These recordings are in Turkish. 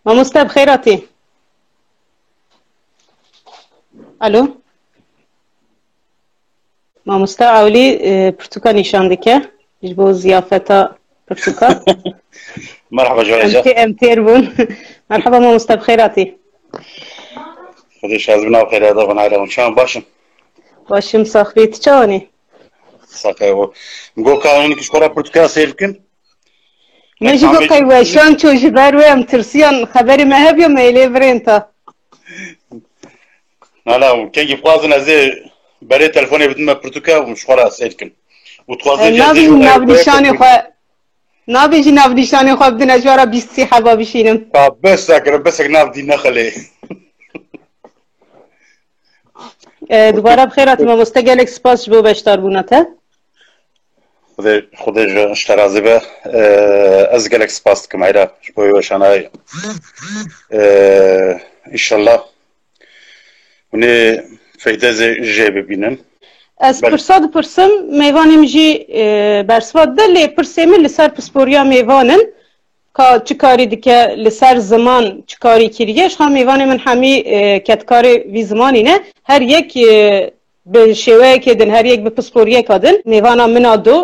مامۆستا بخێراتێ. الو مامۆستا ئاولی پرتوکە نیشان دکە ji bo ziyafeta pirtûka. مرحبا جوانجا. em têr bûn. Merheba mamosta bixêratê. خدای شاد بنا و خیرات بنا ایران چند باشم. Başım saxbê tu çawanê? ساقه و گو کارانی کش کارا پرتکا سیر کن. Me ji bo qeyweşan çû ji ber wê em tirsiyan xeberê me hebiya me êlê virên te. نالا کنگی خوازن از برای تلفنی بدون ما پرتکا و مشوارا سیر کن. و توازن جدی Nabî navnîşanê xwe nabî jî navnîşanê xwe bidin ez wara bîstî heba bişînim. تا بس ساکر بس ناف دی نخله. Dubara bixêratê mamosta gelek spas ji bo beşdarbûna te. خدای اشترازی به از گلک سپاس کم ایرا شبوی وشانای انشالله ونی فایده جه ببینن. Ez pirsa dipirsim mêvanêm jî bersvat de lê pirsê min li ser pisporiya mêvanin ka çi karî dike li ser ziman çi karî kiriye ji xa mêvanê min hemî ketkarê vî zimanî ne her yek bi şêweyekê din her yek bi pisporiyeka din mêvana min a do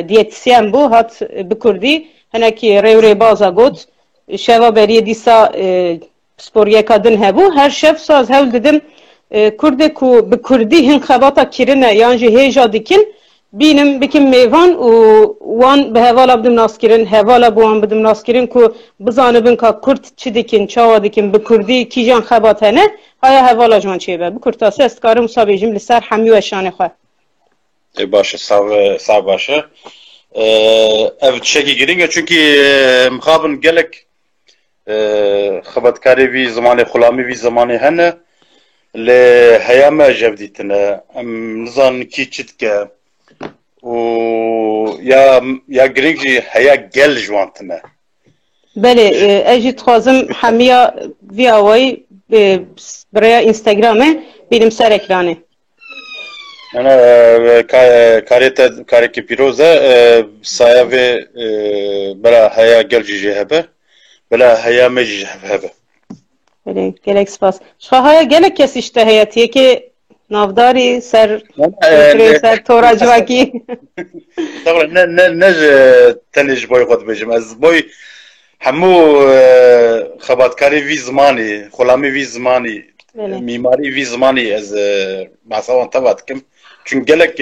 diyetîsyen bû hat bi Kurdî hinekî rêwrêbaza got şeva beriyê dîsa pisporiyeka din hebû her şev saz hewl didim Kurdê ku bi Kurdî hin xebata kirine yan jî hêja dikin bînim bikim mêvan û wan bi hevala bidim naskirin hevala bi wan bidim naskirin ku bizanibin ka Kurd çi dikin çawa dikin bi Kurdî kîjan xebat hene haya hevala ji wan çêbe bi Kurtasî ez dikarim wisa bêjim li ser hemû weşanê xwe. باشه ساو باشه. ev tişekî giring e çünkü mixabin gelek xebatkarê vî zimanê xulamî vî zimanê hene li heya me jev dîtine em nizanin kî çi dike û ya giring jî heya gel ji wan tune. Belê ez jî dixwazim hemiya vî awayî birêya Instagramê bînim ser ekranê. Ana karekî pîroz e saya vê bela heya gel jî jê hebe bela heya me jî hebe. Belê gelek spas. Ji xa haya gelek kesî ji te heye tiyekê navdarî ser ser tora civakî. ne ji tenê ji boy xwe dibêjim ez boy hemû xebatkarê vî zimanî xulamî vî zimanî mîmarî vî zimanî ez masawan teva dikim çünkü gelek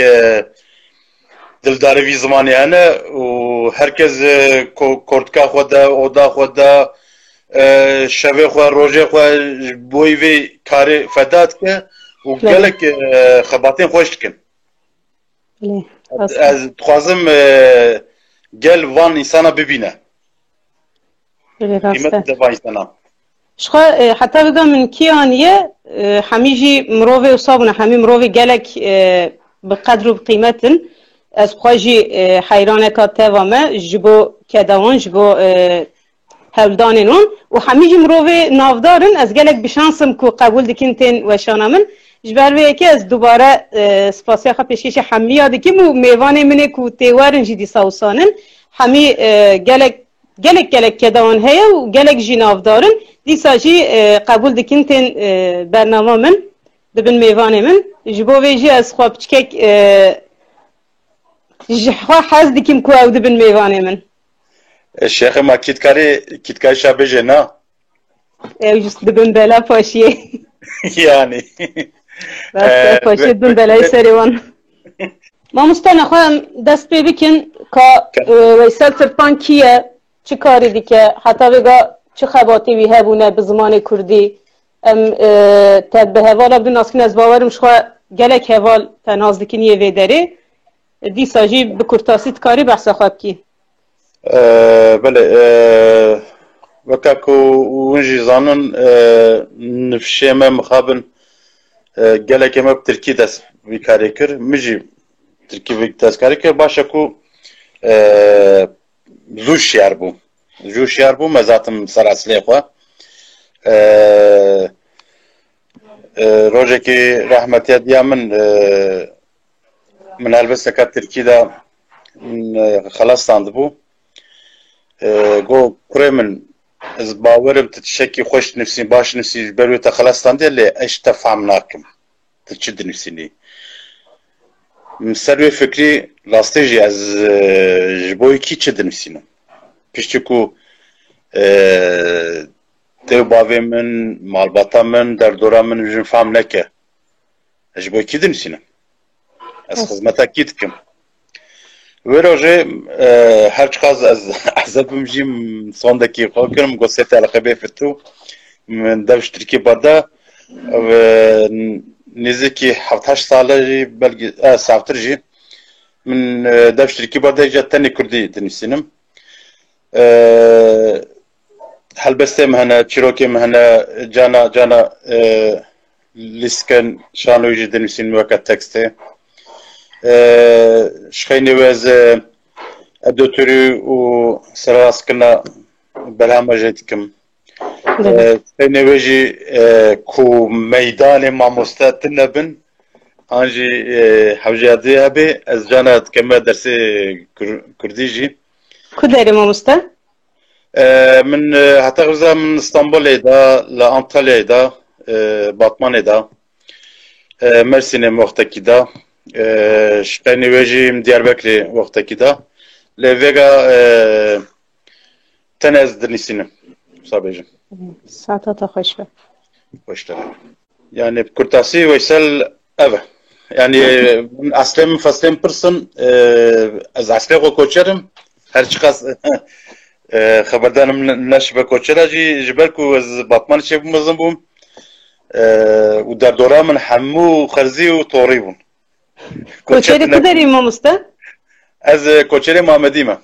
dildarî vî zimanî hene û herkes kortka xwe de oda xwe de şevê xwe rojê xwe ji boî vê karê feda dike û gelek xebatên xweş dikin. Ez dixwazim gel van însana bibîne. Qîmet de van însana. Ji xa heta vêga min kîyaniye hemî jî mirovê wisa bûne hemî mirovê gelek bi qedr û bi qîmetin ez xwe jî heyraneka teva me ji bo kedawan ji bo hewldanên wan û hemî jî mirovê navdarin ez gelek bişansim ku qebûl dikin tên weşana min ji ber vê yekê ez dubare spasiya xwe pêşkêşî hemiya dikim û mêvanê min ê ku tê werin jî dîsa wîsanin hemî gelek kedawan heye û gelek jî navdarin dîsa jî qebûl dikin tên bernama min dibin mêvanê min ji bo vê jî ez xwe piçkek ji xwe hez dikim ku ew dibin mêvanê min. Şêxê ma kîtkarî şabêjê na? Ew jî dibin bela paşiyê. Yani. Paşiyê dibin belayê serê wan. Mamosta nexwe em dest pê bikin ka Weysel Tirpan kî ye çi karî dike heta vêga çi xebatê wî hebûne bi zimanê Kurdî em te bi hevala bidin naskîn ez bawerim ji xwe gelek heval te naz dikiniye vê derê dîsa jî bi kurtasî dikarî behsa xwe bikî. Belê weka ku hûn jî zanin nifşê me mixabin gelekê me bi Tirkî dest vî karê kir min jî Tirkî vî destkarî kir baş e ku zû şiyar bû zû şiyar bû me zatim ser eslê xwe rojekî rehmetiya diya min helbesteka Tirkî de xelas standibû got kurê min ez bawerim tu tişekî xweş dinivîsî baş dinivîsî ji ber wê te xelastan diye lê ez te fehm nakim tu çi dinivîsînî ser wê fikrî rastî jî ez ji bo yekî çi dinivîsînim piştî ku dev bavê min malbata min derdora min jin fehm neke ez ji bo yekî dinivîsînim ez xizmetekî dikim wê rojê her çiqas ez ezebim jî sondekî xwe kirim got sê teleqebê firtû min dev ji Tirkiye barda nêzîkî heft heşt sal jî belkî savtir jî min dev ji Tirkiye barda yek tenê Kurdî dinivîsînim helbestê min hene çîrokê min hene cana lîsken şanoyî jî dinivîsînim weke tekstê şxeyne wê ez editörî û serrastkirina berhema jê dikim şxeyne wê jî ku meydanê mamoste tune bin an jî hewciyatî hebe ez cana dikeme dersê Kurdî jî ku derê mamoste min heta xweza min İstanbulê da li Antalyayê da Batmanê da Mersinê wextekî da şxeyne wê jî Diyarbekirê wextekî da lê vêga tenê ez dinivîsînim wisa bêjim saeta te xweş be xweş te yani kurtasî Weysel ev e yani eslê min feslên pirsin ez eslê xwe koçerim her çiqas xeberdarim neş be koçera jî ji ber ku ez Batmanê çêbûm mezin bûm û derdora min hemû xerzî û torî bûn koçerê ku derê mamoste ez koçerê Mamedî me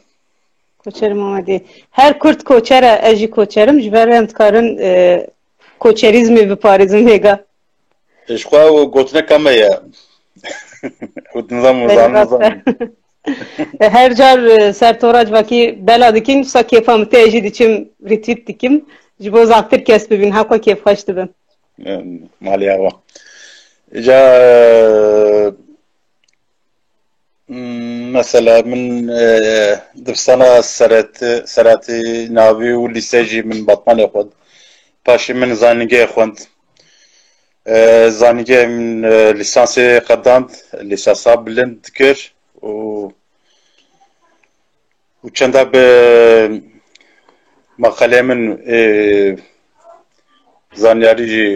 koçerê Mamedî her Kurd koçer e ez jî koçerim ji ber em dikarin koçerîzmê biparêzin vêga ji xwe gotineka me ye û nizam her car sertorac vakî bela dikin wisa kêfa min tê jî diçim retweet dikim ji bo zaktir kes bibîn heqwe kêfxweş dibim malê awa îca mesela min dibistana seretî navî û lîsê jî min Batmanê xwend paşê min zanîngehê xwend zanîngehê min lîsansê qedand lîsansa bilind dikir û çenda bi maqalê min zanyarî jî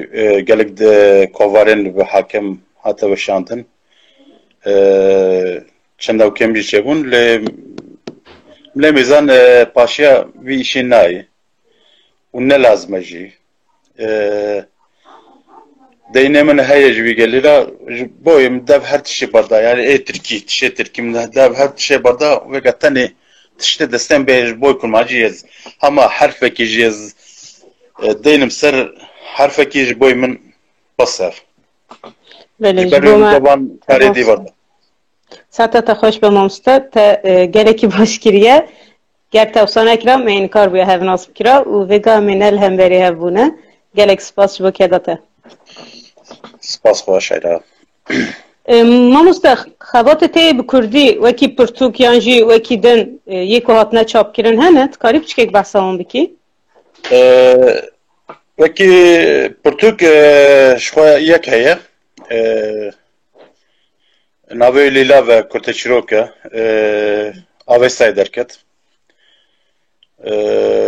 gelek di kovarên bi hakim hate weşandin çenda kêm jî çêbûn lê mêzan paşiya vî îşê nayê û ne lazim e jî deynê min heye ji vî gelî ra ji boyê min dev her tişê barda yani ê Tirkî tişê Tirkî min dev her tişê barda vêga tenê tiştê destên bê ji boy kurmacî ez hema herfekî jî ez deynim ser herfekî ji boy min bes ev ji ber wê devan karê dî barda saeta te xweş be mamoste te gelekî baş kiriye ger tewsanek ra me înkar bûye hevnas bikira û vêga em ê ne li hemberî hevbûne gelek spas ji bo keda te spas xweş eyra mamoste xebatê tê bi Kurdî wekî pirtûk yan jî wekî din yê ku hatine çapkirin hene dikarî biçikek behsa wan bikî wekî pirtûk ji xwe yek heye navê Lîla ve Kurtê Çîrok e Avestayê derket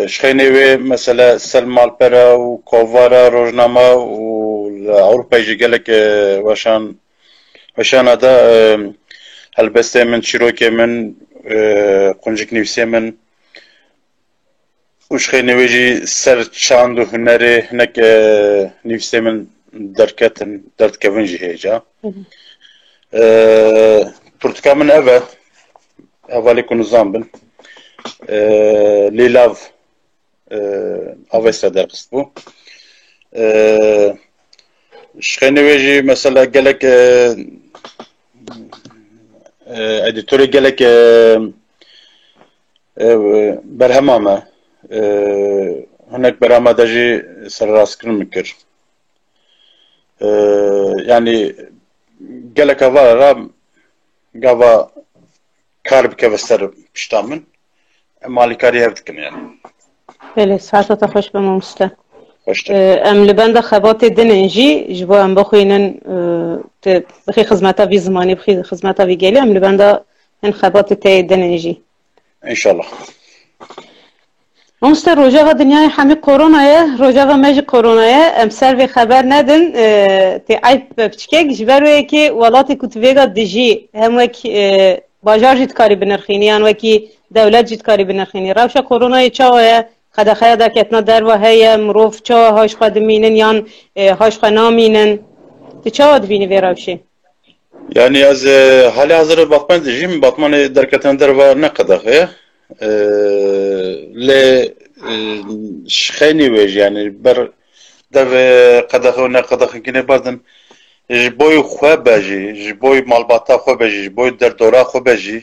şxeyne wê mesela ser malpera û kovara rojnama û li Ewropayê jî gelek weşana da helbestê min çîrokê min quncik nivîsê min û şxeyne wê jî ser çand û hunerê hinek nivîsê min derketin derdikevin jî hêja pirtûka min ev e hevalê ku nizam bin lêlav Avesta derxist bû şxeyne wê jî mesela gelek editörê gelek berhema me hinek berhema de jî serrastkirin mikir yani gelek ava ra gava kar bikeve ser pişta min malîkarî hev dikin yani بله ساعت خوش به مامسته خوش ام لبند خبات دننجی جبو ام بخوینن بخی خدمتا وی زمانی بخی خدمتا وی گلی ام لبند ان خبات تی دننجی انشالله مامسته روجا و دنیای همه کرونا روجا و مج کرونا ام سر به خبر ندن تی عیب بچکه جبروی که ولات کتویگا دجی هم وک باجار جد کاری بنرخینیان وکی دولت جد کاری بنرخینی روشا کرونا چاوه خداخه دا کتنا در و هی مروف چا هاش خود مینن یان هاش خود نامینن تی چا ود بینی وی روشی yani az hali hazır batman diyeceğim batman derketen der var ne kadar ya le şkhani wej yani ber dev kadar ne kadar yine bazen jiboy xwe beji jiboy malbata xwe beji jiboy derdora xwe beji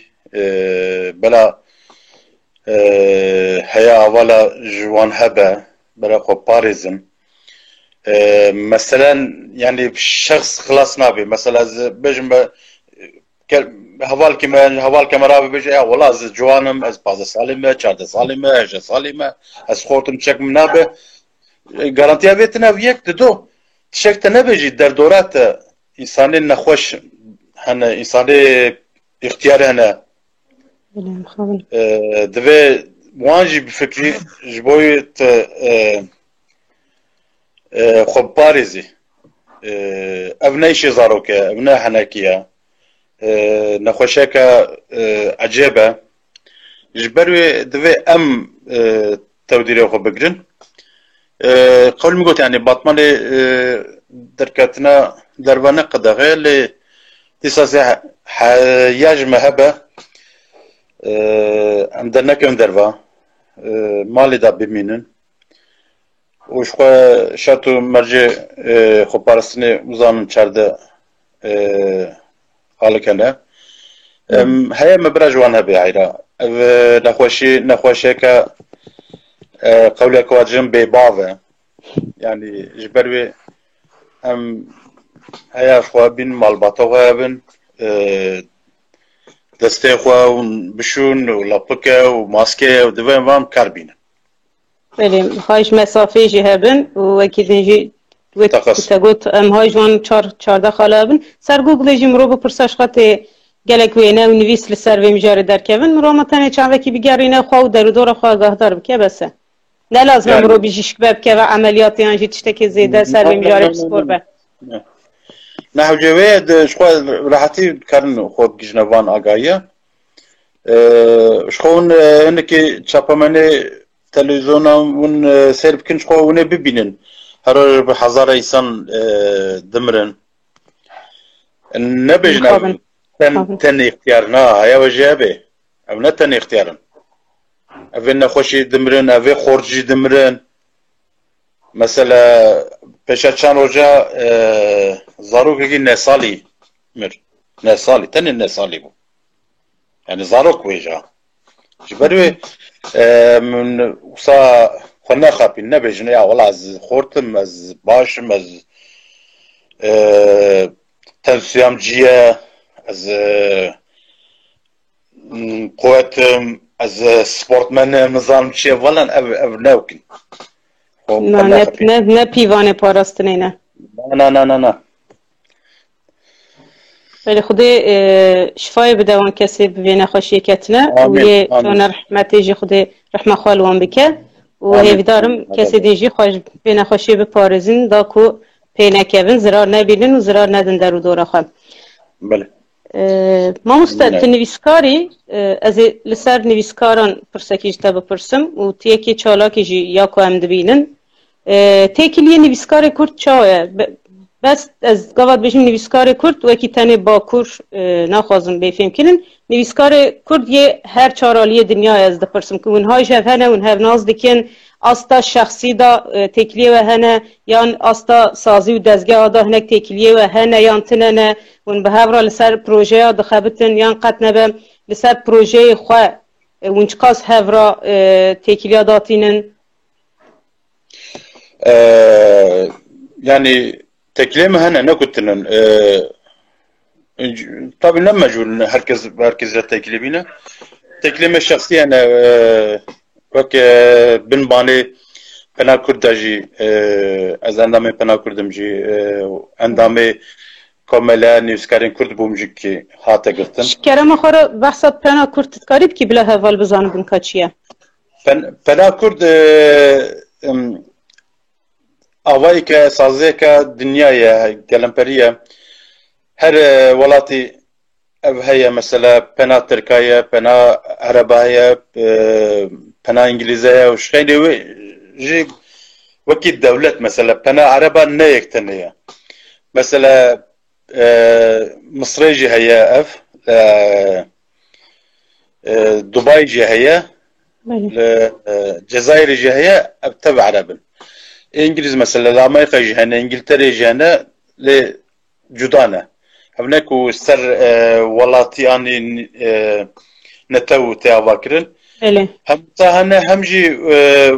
bela هيا ولا جوان هبه برا خو باريزن مثلا يعني شخص خلاص نابي مثلا بجم هوال كاميرا بيجي والله از جوانم از 15 سالمه 14 سالمه 8 سالمه از خورتم چك منابه garantiya vetine yek dedo tişekte ne beji derdorat insanın naxoş hani insanı ihtiyar hene divê wan jî bi fikrî ji bo te xwe biparêzî ev ne îşê zarok e ev ne henekî ye nexweşeka ecêb e ji ber wê divê em tewdîrê xwe bigirin qewil min got yani batmanê derketina derve ne qedexe lê dîsa heya ji me hebe em dernekin derva malê da bimînin û ji xwe şert û mercê xweparistinê bizanin çerde halikene heye me bira ji wan hebe heyra ev nexweşiyeke qewleke wa dijin bêbav e yani ji ber wê em heya xwe bîn malbata xwe hebin destê xwe bişûn û lapike û maske û divê van kar bînin. بله خواهش مسافه جی هبن و وکی دنجی وقتی گوت ام های جوان 14 خاله هبن سر گوگل جی مرو بپرسش خاطی گلک وینه و نویس لسر و مجاری در کهون مرو متنه چند وکی بگرینه خواه در دور خواه گهدار بکه بسه نه لازم مرو بیشک ببکه و عملیاتی انجی تشتکی زیده سر و مجاری بسپور به نه جوه شخوا راحتی کارن خوب گجنوان آگاهیه شخون اینه که چاپمنه تلویزیون اون سر بکن شخوا اونه ببینن هر به هزار انسان دمرن نبجن تن اختیار نه هیا وجه به او نه تن اختیارن او نخوشی دمرن او خورجی دمرن مثلا پیشا چند روزا زاروک اگه نسالی مر نسالی تن نسالی بو yani zarok ویجا جبروی من وصا خنا خابين نبجن يا والله از خورتم از باشم از تنسيام جيه از قوتم از سپورتمن نظام چیه والله اف نوکن نه پیوانه پاراستنه نه ولی خودی شفای بده وان کسی به نخوشی کتنه و یه تون رحمتی جی خودی رحمه خالوان بکه و هیویدارم کسی دیجی خوش به نخوشی به پارزین دا کو پینکوین زرار نبینن و زرار ندن در و دور خواه بله ما مستد نویسکاری از لسر نویسکاران پرسکیج تا بپرسم و تیکی چالاکی جی یا کو هم دبینن تیکی لیه نویسکار کرد چاوه بس از گواد بشیم نویسکار کرد و اکی تنه باکور نخوازم بفهم کنن نویسکار کرد یه هر چارالی دنیا از دپرسم که اونهای شفهنه اون هر ناز دکن استا شخصی دا تکلیه و هنه یان استا سازی و دزگاه دا هنک تکلیه و هنه یان تننه اون به هفرا لسر پروژه ها دخبتن یان قد نبه لسر پروژه خواه اونچکاس هفرا تکلیه داتینن yani tekleme hene ne kuttunun tabii ne mecbur herkes teklibine tekleme şahsi yani وەک بنبانێ پەنا کووردا jî ez endamê pena Kurdum jî endamê komela nivîskarên Kurd bûm jî ki hate girtin. Ji kerema xwe re behsa pena Kurd dikarî bikî bila heval bizanin binka çi ye? Pena Kurd avayeke saziyeke dinyaya gelimperiye her welatî ev heye mesela pena Tirkiye, pena Erebaye, pena İngilizce û şixeyne wê jî wekî devlet mesela pena Ereba ne yek tenê. Mesela Mısırê jî heye ev, Dubai jî heye, Cezayirê jî heye ev tev Erebin. İngiliz mesela Amerika jî hene, İngiltere jî hene lê cuda ne. Hevne ku ser welatiyanê netew tê ava kirin. Hem ta hene hem jî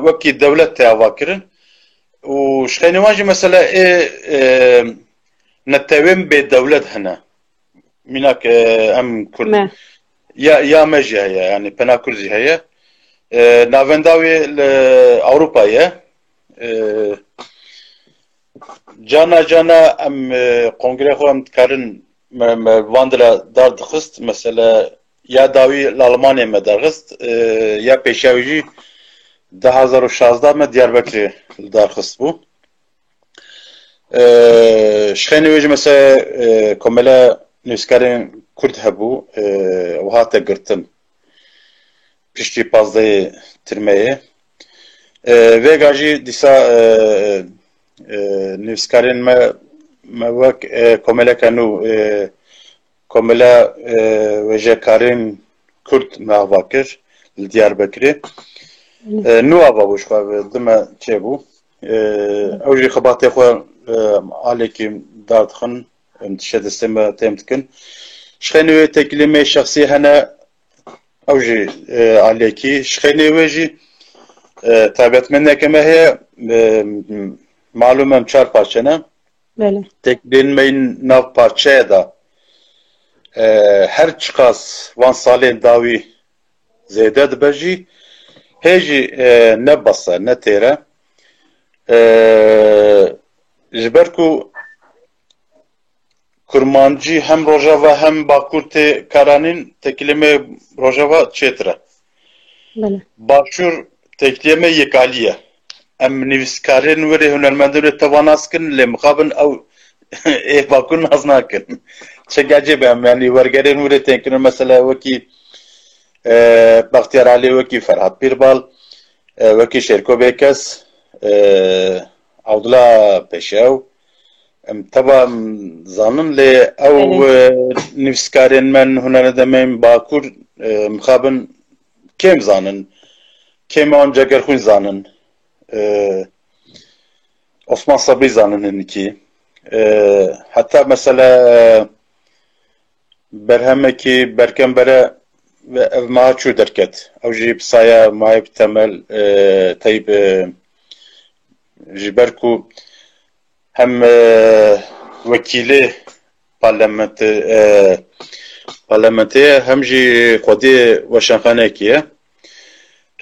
wekî devlet tê ava kirin. û şixeyne wan jî mesela netewên bêdewlet hene. Mînak em Kurd ya me jî heye yani pena Kurd jî heye. Navenda wê li Ewropayê cana cana em kongre xwe em dikarin van dila dar dixist mesela ya dawî li Almanyê me derxist ya pêşiya wî jî 2016 me Diyarbekirê li darxist bû. Şixeyne wê jî mesela komela nivîskarên Kurd hebû û hate girtin piştî pazdeyê tirmeyê. Vêga jî dîsa nivîskarên me wek komeleka nû komela wêjekarên Kurd me ava kir li Diyarbekirê. Nû ava bû ji xwe dime çêbû. Ew jî xebatê xwe alekî dar dixin tişe destê me têm dikin. Şixeyne wê tekilê me şexsî hene ew jî alekî. Şixeyne wê jî taybetmendeke me heye malûm em 4 parçe ne. Tekilên me nav parçeya da her çiqas van salên dawî zêde dibe jî hê jî ne basa ne têre. Ji ber ku kurmancî hem rojava hem bakur tê karanîn tekilê me rojava çêtir e. Başûr tekilê me yekî ye. Em nivîskarên werê hunermendên wê teva nas kirin lê mixabin ew ê bakur nas nakin. Çekecê be em yani wergerên werê tên kirin mesela wekî Baxtiyar Alî, wekî Ferhat Pîrbal, wekî Şêrko Bêkes, Awdula Pêşew em teva zanin lê ew nivîskarên me hunermendên bakur mixabin kêm zanin. Kêm wan cegerxwîn zanin. Osman Sabrî zanin hinekî. Heta mesela berhemekî berkembere ve ev maha çû derket. Ew jî pisaya Mahir Temel Tayyip ji ber ku hem wekîlê parlamentê hem jî xwedî weşanxanekî ye.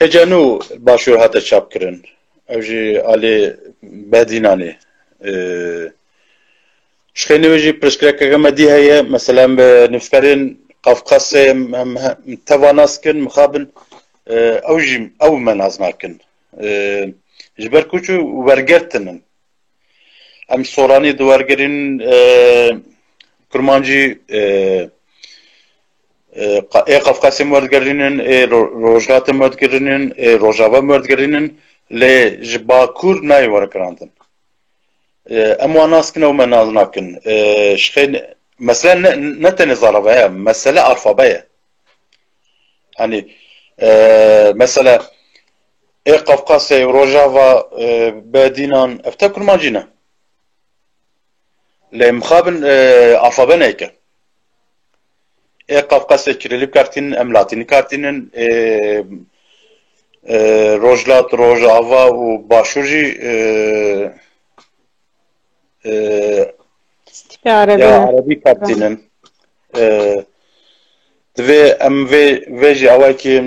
Hêca nû başûr hate çap kirin. Ew jî alê Bedînanê. Şixeyne wê jî pirsgirêkeke me dî heye mesela nivîskarên Qafqasê em teva nas kirin mixabin ew jî ew me naz nakin. Ji ber ku çû werger tinin. Em soranî di wergerên kurmancî ê Qafqasê werdgerînin, ê Rojhilatê werdgerînin, ê Rojava werdgerînin lê ji bakur nayê wergirandin. Em wan nas kirin ew me naz nakin. Şixeyne mesele ne tenê zalava ye, mesele alfabe ye. Hani mesela ê Qafqasê, Rojava, Bedînan ev te kurmancî ne. Lê mixabin alfabe neyke. Ê Qafqasê Kirîlîk kartînin, em Latînî kartînin, Rojhilat, Rojava û başûr jî Arabî kartînin. Divê em vê jî awayekî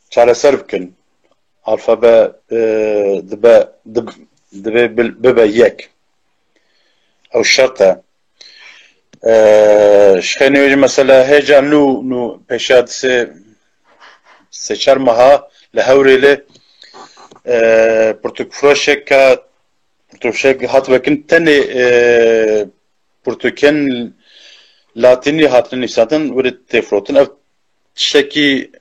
çareser bikin. alfabe dibe bibe yek. Ew şert e. Şixênê wê jî mesela hêja nû pêşa sê çar meha li Hewrêlê pirtûkfiroşek hat vekin tenê pirtûkên latînî hatine nîsandin wê tê firotin. Ev tiştekî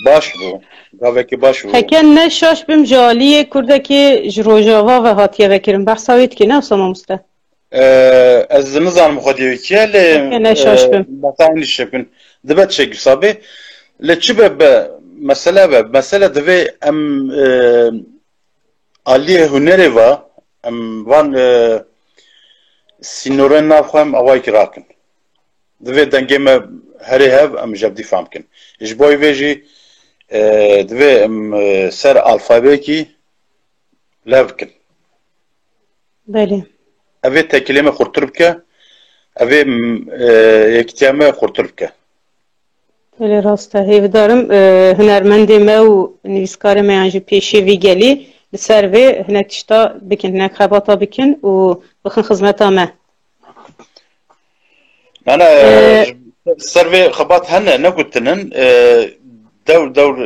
baş bû. Gavekî baş bû. Heken ne şaş bim ji aliyê Kurdekî ji Rojava ve hatiye vekirin. Behsa wê dikî ne wisa mamoste? Ez nizanim xwe dîwî ye lê Ne şaş bim. betayî şekin dibe tişekî sabê lê çi be mesele be mesele divê em aliyê hunerê ve em van sînorên nav xwe em awayekî rakin. Divê dengê me herê hev em jevdî fehm bikin. Ji bo wê jî divê em ser alfabeyekî lev bikin. Belê. Evê tekilê me xurtir bike, evê yekîtiya me xurtir bike. Belê rast e. Hêvdarim hunermendê me û nivîskarê me yan jî pêşî vî gelî li ser vê hinek tişta bikin, hinek xebata bikin û bixin xizmeta me. Nana ser vê xebat hene negotinin dewr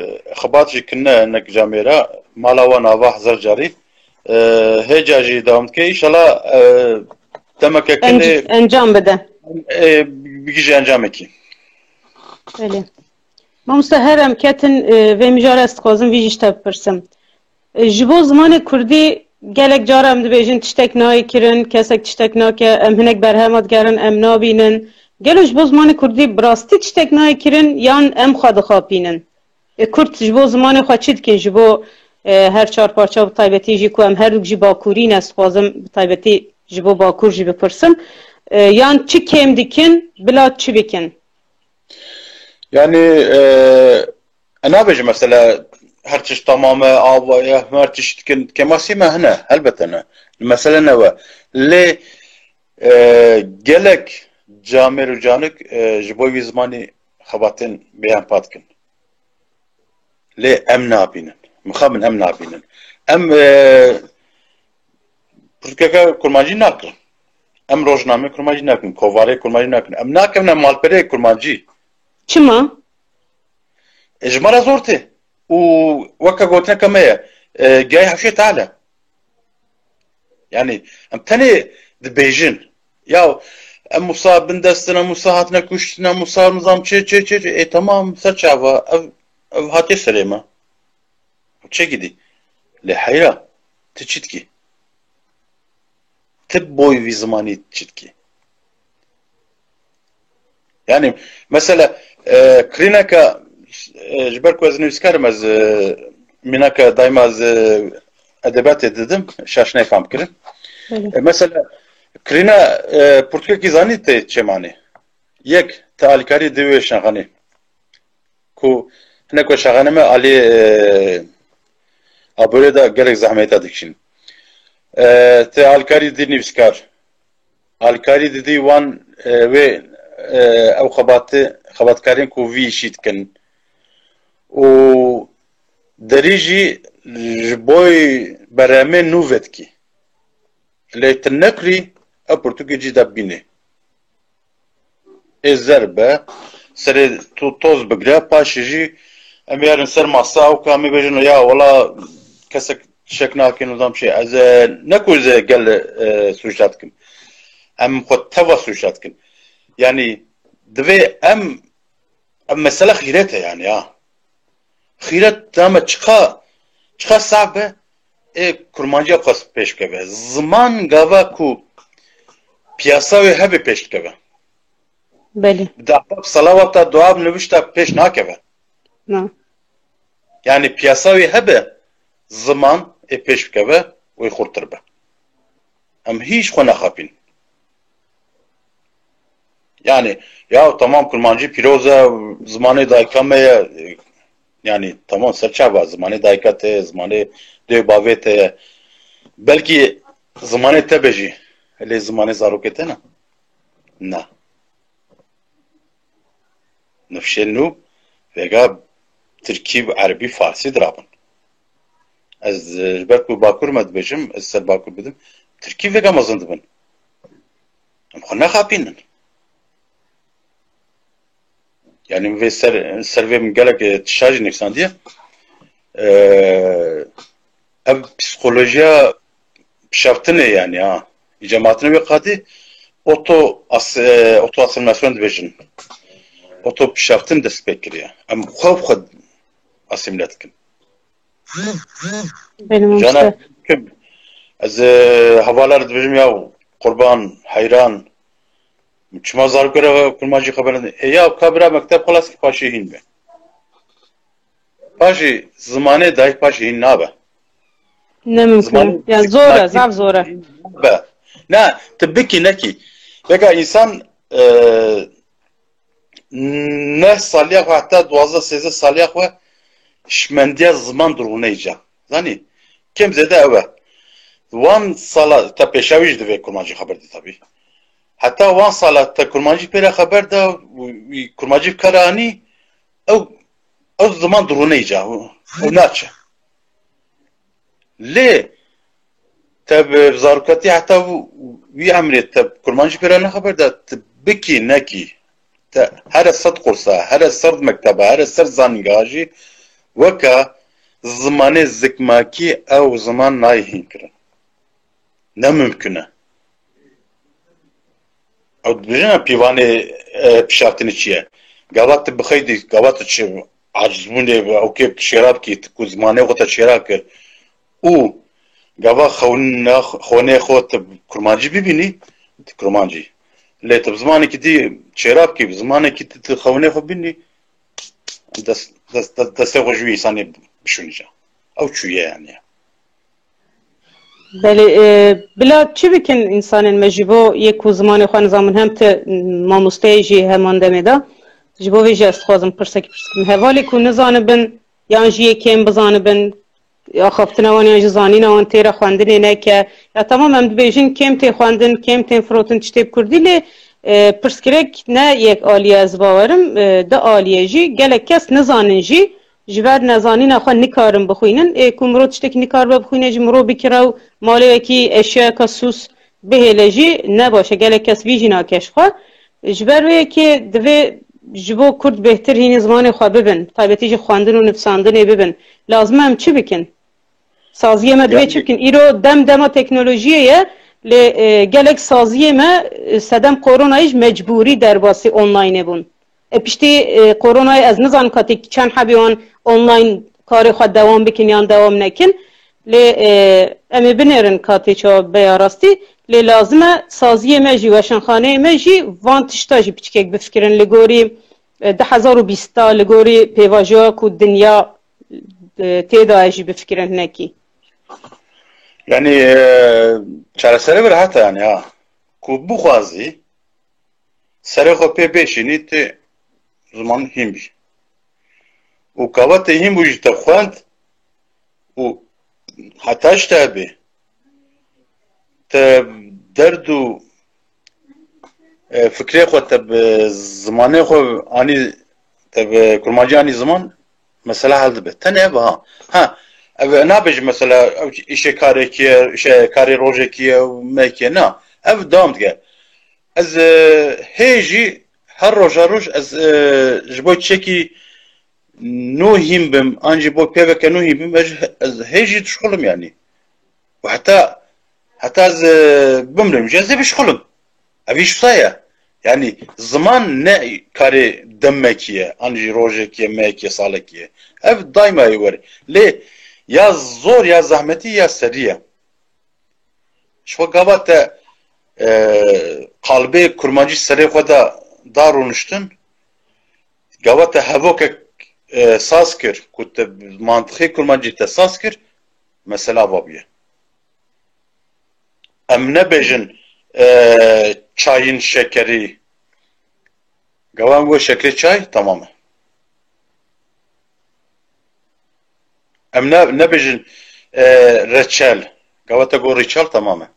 xebat jî kirine hinek camêra mala wan ava hezar carî hêca jî dewam dike înşallah demeke kinê Encam bide. bigî encamekî. Belê. Mamoste her em ketin vê mijara ez dixwazim vî jî te bipirsim. Ji bo zimanê Kurdî gelek cara em dibêjin tiştek nayê kirin, kesek tiştek nake, em hinek berhema digerin, em nabînin. Gelo ji bo zimanê Kurdî bi rastî tiştek nayê kirin yan em xwe dixapînin. Kurd ji bo zimanê xwe çi dikin ji bo her çar parça bi taybetî jî ku em her jî Bakurîn ez dixwazim bi taybetî ji bo Bakur jî bipirsim. Yan çi kêm dikin bila çi bikin? Yani nabêjim mesela her çeşit tamamı avaya her çeşit kemasî me hene elbette ne. Mesele ne ve lê gelek camêr û canik ji bo wî zimanî xebatên bêyan pat dikin. Lê em nabînin. Mixabin em nabînin. Em pirtûkeka kurmancî nakin. Em rojname kurmancî nakin. Kovarê kurmancî nakin. Em nakevne malpereyê kurmancî. Çima? Ji me re zor tê. û weka gotineka me ye gihê hewşê tale. Yani em tenê dibêjin ya em wisa bindestin, em wisa hatine kuştin, em wisa nizam çi tamam ser çava ev hatiye serê me. Çi gidî? Lê heyra ti çi dikî? Ti boy vî zimanî çi dikî? Yani mesela kirîneka ji ber ku ez nivîskarim ez mînaka daîma ez edebiyatê didim şaşnayê fehm kirin. Mesela kirîna pirtûkekî zanî tê çêmanî. Yek te alîkarî di wê şaxanê ku hinek we şaxane me aliyê aborê de gelek zehmeta dikişîn. Te alîkarî dî nivîskar. Alîkarî didî wan wê ew xebatkarên ku vî îşî dikin. û derî jî ji bo berhemê nû vedikî. Lê tu nekirî ew pirtûkê cî de bînê. Ê zer be serê tu toz bigire paşê jî em yarin ser masa ew ku em ê bêjin ya wala kesek şek nakin nizam şey ez ne ku ez gel suçlat dikim. Em xwe teva suçlat dikin. Yani divê em mesele xîret e yani ya. Xîret dame çiqa sav be kurmancıya xwest pêş bikeve. Ziman gava ku piyasa wê hebe pêş dikeve. Belê. Bi salavata duab nivîşta pêş nakeve. Na. Yani piyasa wê hebe ziman pêş bikeve wê xurtir be. Em hiç xwe nexapîn. Yani ya tamam kurmancı piroza zamanı dayka me yani tamam serçava zamanı dayka te zamanı de bavete belki zamanı tebeji hele zamanı zarokete na na nefşenu vega Türkî Arabî Farsî dirabın از جبر کو باکور مد بجم از سر باکور بدم ترکی وگا مزند بن ام خو نخابینن yani ve servem gelek tişajı neksan diye ev psikolojiya pişaftine yani ha cemaatine ve kadi oto asimilasyon dibejin oto pişaftin dest bekiriye em xwe asimilat dikin benim jana işte. kim ez havalar dibejim ya kurban hayran çima zar göre kurmacı haberin ya kabira mektep kolas ki paşi hin be paşi zamane dahi paşi hin nabe Ne mümkün. Yani zor, zav zor. be ne tabii neki peki insan ne salyak ve hatta 12 salyak ve şmendiye zaman durgunayca yani kim zede eve wan sala ta peşaviş de ve kurmacı haberdi tabii hatta wan sala ta kurmacı pere haber da kurmacı karani o zaman durgunayca o naça le tabi zarukati hatta vi amret tab kurmacı pere ne haber da biki neki her sad kursa her sard mektebe her sard zangaji vaka zamanı zikmaki ev zaman nayhin kirin ne mümküne o dijina pivane pişaftini çiye gavat bxeydi gavat çi acizmune o ke şerab ki ku zamanı o ta şerab kir u gava xone xot kurmancı bibini kurmancı le tab zamanı ki di şerab ki zamanı ki ti xone xo bini da se rojui sani düşüneceğim او çüye yani بله بلا چی بکن انسان مجبور یک زمان خوان زمان هم ت ماموستیجی همان دمی دا جبو ویژه است خوازم پرسک هوالی کو نزانه بن یان جیه کم بزانه بن یا خفتنا وان یا جزانی نوان تیرا خواندنی نه که یا تمام هم بیشین کم تی خواندن کم تی فروتن چتیب کردی لی پرسکرک نه یک آلیه از باورم ده آلیه جی گله کس نزانن جی جبر نزانی نخواه نکارم بخوینن کمرو تشتک نکار بخوینه جمرو بکراو مالی کی اشیا کسوس بهله جی نباشه گله کس ویجی ناکش خواه جبر وی که دوی جبو کرد بهتر هین زمان خواه ببن طایبتی جی خواندن و نفساندن ببن لازم هم چی بکن؟ سازیه ما دوی چی بکن؟ ایرو دم تکنولوژیه لی گلک سازیه ما سدم کورونایش مجبوری در باسی آنلاینه بون پشتی کورونای از نزان کاتی چند حبیان آنلاین کاری خود دوام بکن یا دوام نکن لی امی بنرن کاتی چا بیاراستی لی لازمه سازی مجی و شنخانه مجی وان تشتاجی بچکک بفکرن لگوری 2020 لگوری پیواجا کو دنیا تیدایجی بفکرن نکی yani çaresine bir hata yani ha ku bu xwazi sere xwe pê bêşînî tê ziman hîn bî û kava te hîn bû jî te xwend û heta ji te hebe te derd û fikrê xwe te bi zimanê xwe anî te bi kurmancî anî ziman mesela hel dibe tenê hebe ha ev nabêjim mesela îşê karekî îşe karê rojekî mekî na ev dam dike ez hê jî her roja roj ez ji bo çekî nû hîn bim an jî bo pêveke nû hîn bim ez hê jî dişxulim yani û heta ez bimrim jî ez ê bişxulim ev îşta ye yani ziman ne karê demekî ye an jî rojekî ye mekî ye salekî ye ev daîma yê were lê ya zor ya zahmetî ya serî ye ji xwe gava te qalbê kurmancî serê xwe da darûniştin gava te hevokek saz kir ku te mantixê kurmancî te saz kir mesela vabiye em nebêjin çayên şekerî gava em we şekerê çay tamam e em nebêjin reçel gava te got reçel tamam e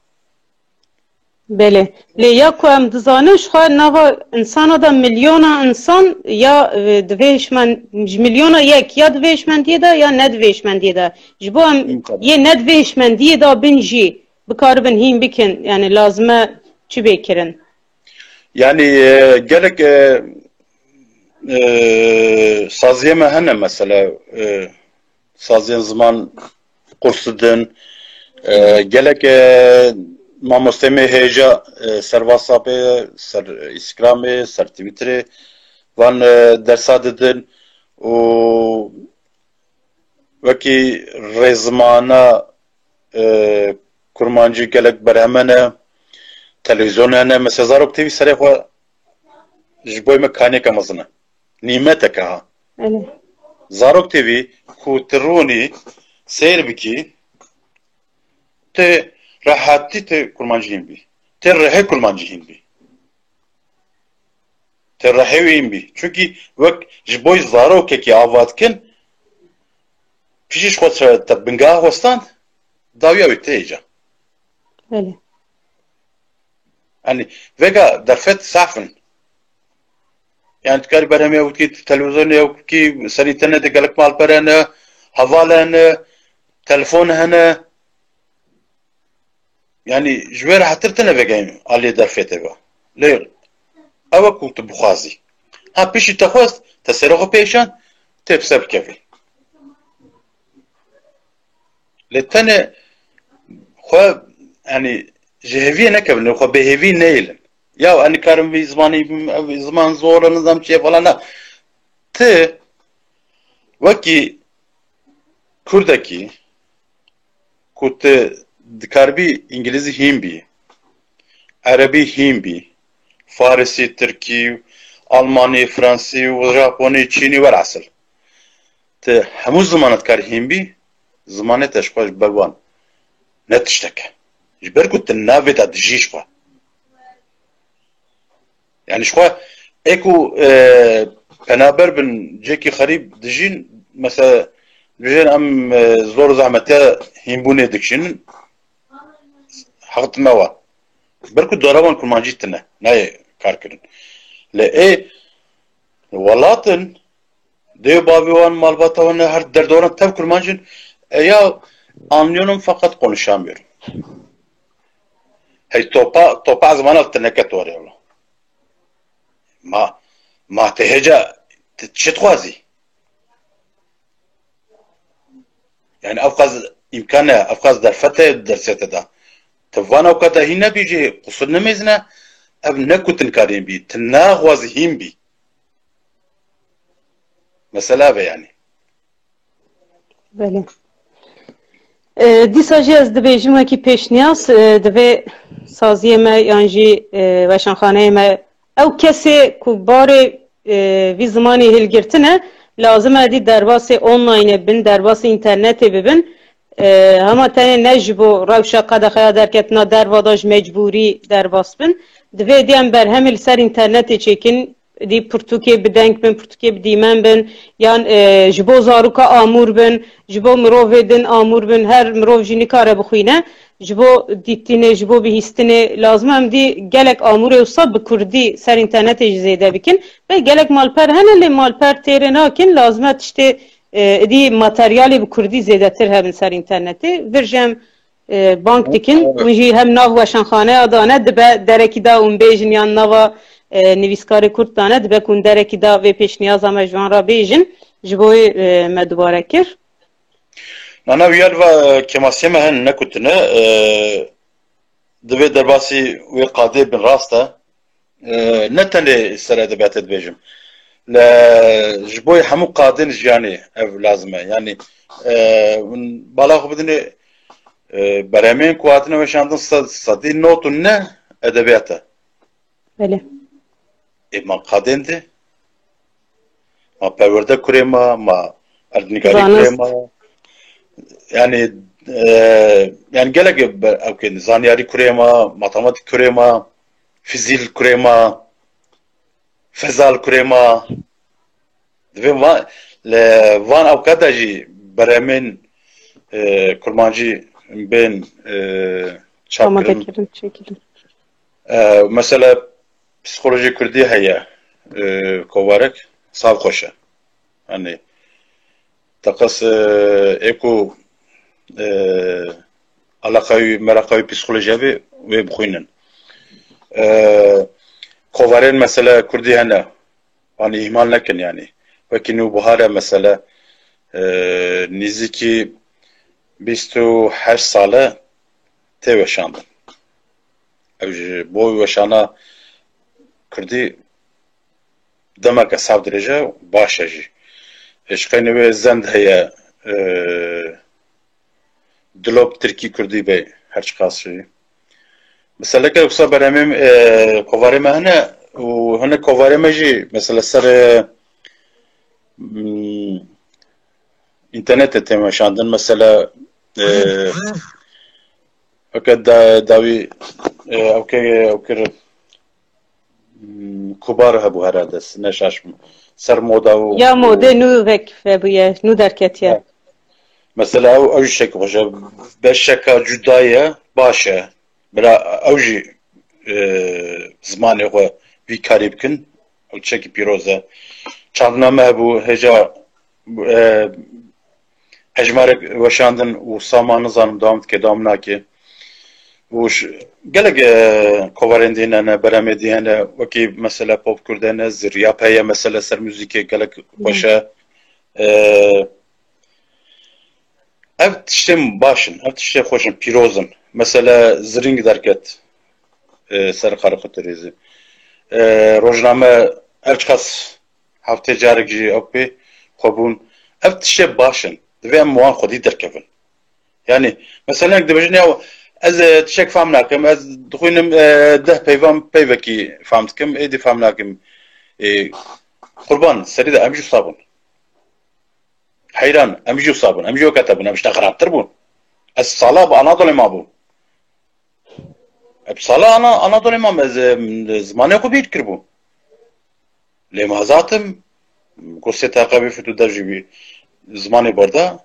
بله لیا کو ام دزانش خو نوا انسان دا میلیونا انسان یا دویشمن میلیونا یک یا دویشمندی دا یا ندویشمندی دا جبو ام یه ندویشمندی دا بنجی بکار بن هیم بکن yani lazıma çi bekirin yani gerek saziye mehene mesela saziyen zaman kursudan gerek mamosteme heja ser WhatsApp'e ser Instagram'e ser Twitter'e van dersadedin o vaki rezmana kurmancı gerek berhemene televizyona mesela zarok TV serefo jboy me kane kamazına nimete ka zarok TV ku troni seyr biki te rahati te kurmancıyım bi te rahe kurmancıyım bi te raheviyim bi çünkü vak jboy zarok ki avatken pişiş khot te bingah hostan davya biteja öyle يعني vega درفت سافن يعني تكاري برهم يا وكي تلفزيون يا وكي سريتنا دقلك مال برنا حوالنا تلفون هنا يعني جوير حترتنا vega على درفت بقى ليه أو كنت بخازي ها بيشي تخوست تسرقه بيشان تبسب كيفي لتنا خو يعني جهوی نکردن خو بهوی نیلن یا آنی کارم وی زمان زور نظام چیه فلان نه ته وکی کردکی کت دکاربی انگلیزی هیم بی عربی هیم بی فارسی ترکی آلمانی فرانسی و ژاپنی چینی ور اصل ته همون زمانت کار هیم بی زمانت اشکاش بروان نتشتکه جبر كنت النافي تاع الدجيج خوا يعني شخوا ايكو بنابر بن جيكي خريب دجين مثلا بجين ام زور زعمتا هيمبوني دكشين حقت موا بركو دوران كل ما جيتنا ناي كاركرن لا اي ولاتن دي بابيوان مالباتوان هر دردوران تاv كل ما جين يا anlıyorum fakat konuşamıyorum. هي توبا زمانه تنكت وريولو ما تهجا تشتخوازي يعني افقاز امكانه افقاز درفته درسته ده تفانا وكذا هنا بيجي قصدنا ميزنا اب نكو تنكارين بي تناغوازي هم بي مثلا يعني بله دیسا جی از دبیجم کی پیشنیاس دبی سازی ما یانجی وشانخانه ما او کسی کو بار وی زمانی هلگرتنه لازم ادی درباس آنلاین بین درباس اینترنت ببین هما تنه نجبو روشا قد خیا درکتنا درواداج مجبوری درباس بین دبی دیم بر همل سر اینترنت چکن دی پرتوکی بدنگ بن پرتوکی بدیمن بن یان جبو زاروکا آمور بن جبو مروف دن آمور بن هر مروف جینی کاره بخوینه جبو دیتینه جبو بهیستینه لازم هم دی گلک آمور اوسا بکردی سر اینترنت زیده بکن و گلک مالپر هنه لی مالپر تیره ناکن لازمه تشتی دی ماتریالی بکردی زیده تر هم سر اینترنتی ورژم بانک دیکن ونجی هم ناو وشانخانه آدانه دبه درکی دا اون بیجن یان ناوا نویسکار کرد دانه دبه کن درکی دا و پیش نیاز همه جوان را بیجن جبوی مدواره کر أنا ويال وكماسية مهن نكتنا دبي درباسي وقادي بن راستا نتني السنة دبيت بيجم لا جبوي حمو قادين جاني أو لازمة يعني بالاخو بدني برامين كواتنا وشاندن صدي نوتنا أدبياته بله ما قادين دي ما باورده كريما ما أردنيكاري كريما يعني يعني قالك اوكي زانياري كريما ماتماتيك كريما فيزيل كريما فزال كريما فان او كداجي برامين كرمانجي بين شاكرن مثلا پسیکولوژی کردی هەیە کۆوارێک ساڵ خۆشە هەنێ تەقەس ئێکو علاقەوی مەرەقەوی پسیکولۆژیا بێ وێ بخوێنن کۆوارێن مەسەلە کوردی هەنە وانە ئیهمال نەکەن یانی وەکی نوبهارە مەسەلە نزیکی 28 ساڵە تێوەشاندن بۆ وەشانە کوردی دەمەکە ساو درێژە باشە ژی هێشقەینەوێ زەند هەیە دلۆب ترکی کوردی بێ هەرچ قاسشی مەسەلەکە قسە بەرەمێم کۆڤارێمە هەنە و هەنە کۆڤارێمە ژی مەسەلە سەر ئینتەرنێتە تێمەشاندن مەسەلە ئەکە داوی ئەو کرد کوبار هەبوو هەرا دەست نەشاشم سەر مۆدا و یا مۆدە نوێک بووە نو دەرکەتیە مەسەلە ئەو شێک خۆشە بەشەکە جودایە باشە برا ئەو ژی زمانێ خۆ وی کاری بکن ئەو چەکی پیرۆزە چاندنامە هەبوو هێجا هەژمارێک وەشاندن و سامان نزانم داوام دکێ داوام ناکێ وش gelek kovarên dînene beremê dîhene wekî mesela pop kurdene ziryap heye mesela ser müzîkê gelek xweş e ev tiştên başin ev tiştê xweş in pîroz in mesela ziring derket ser xarixutirêzî rojname ev çiqas heftê carek jî ew pê xwebûn ev tiştê baş in divê em wan xwedî derkevin yani mesela dibêjin ya ez tişek fam nakim ez dixwînim deh peyvan peyvekî fam dikim êdî fam nakim qurban serî de em jî sabûn heyran em jî sabûn em jî weke tebûn em ji te xerabtir bûn ez sala bi Anadolê mabûm sala Anadolê mam ez zimanê xwe bîr kirbûm lê mazatim kursê teqebî fitû der jî bî zimanê berda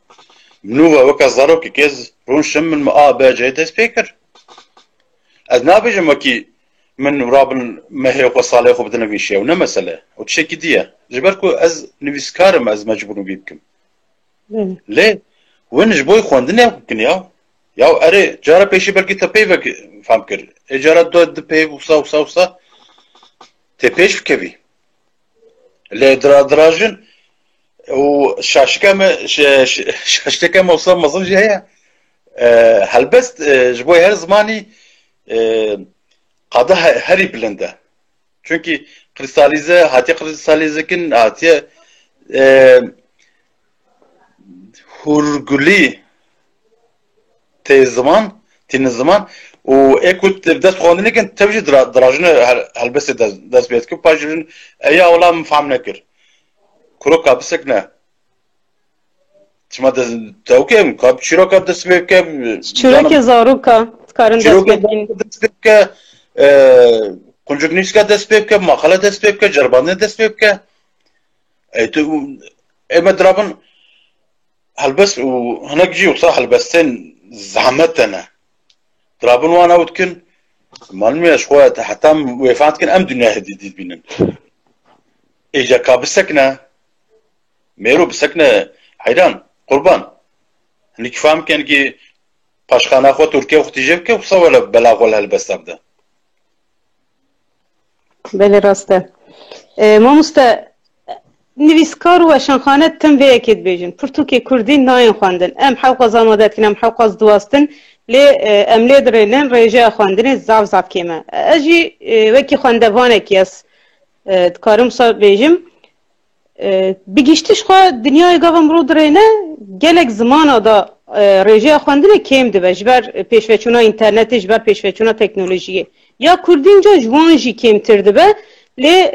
منوبه وکه زارۆکی کێز ڕۆنشم من A B C dest pê kir ez nabêjim wekî min rabin mehê xwe salê xwe bidinivîşe ew ne mesele ew tişekî diye ji ber ku ez nivîskarim ez mecbûr bî bikim lê win ji bo xwendinê bikin ya erê cara pêşî belkî te peyvek fam kir ê cara du peyv wisa tê pêş bikevî lê dirajin و شاشتك ما وصل مصر جاية هلبست جبوي هر زماني قادها هري بلنده çünkü kristalize hatiye kristalizekin hatiye hurguli te zaman و ekut dest xwandinêkin tev jî dirajine helbestê dest pê dikir pajîn eya wala min fehm nekir Kurok kapısık ne? Çima tevkem kap çiroka desbevkem. Çiroka zaruka karın desbevkem. Desbevke konjugniska desbevke, makala desbevke, cerbanne desbevke. Tu emedrabın halbes u hanak ji usa halbesten zahmetene. Drabın wana utkin malmiye şoya hatam vefatkin em dünya hedidid binin. Eja kapısık ne? Mero bisakne hayran qurban hiç faham ken ki paşxana xwe Türkiye xwedî ke wisa wala bela xwe helbestabde belê rast e mamoste nivîskar û weşanxane tim vê yekê dibêjin pirtûkê Kurdî nayên xwendin em hewqas amade dikin em hewqas diwastin lê em lê dirênin rêjeya xwendinê zav kême ez jî wekî xwendevanekî ez dikarim wisa bêjim Bigiştiş xwe dinyayê gavan mirov dirêne gelek zimana da rêjeya xwendinê kêm dibe ji ber pêşveçûna înternetê ji ber pêşveçûna teknolojiyê ya Kurdîn ca ji wan jî kêmtir dibe lê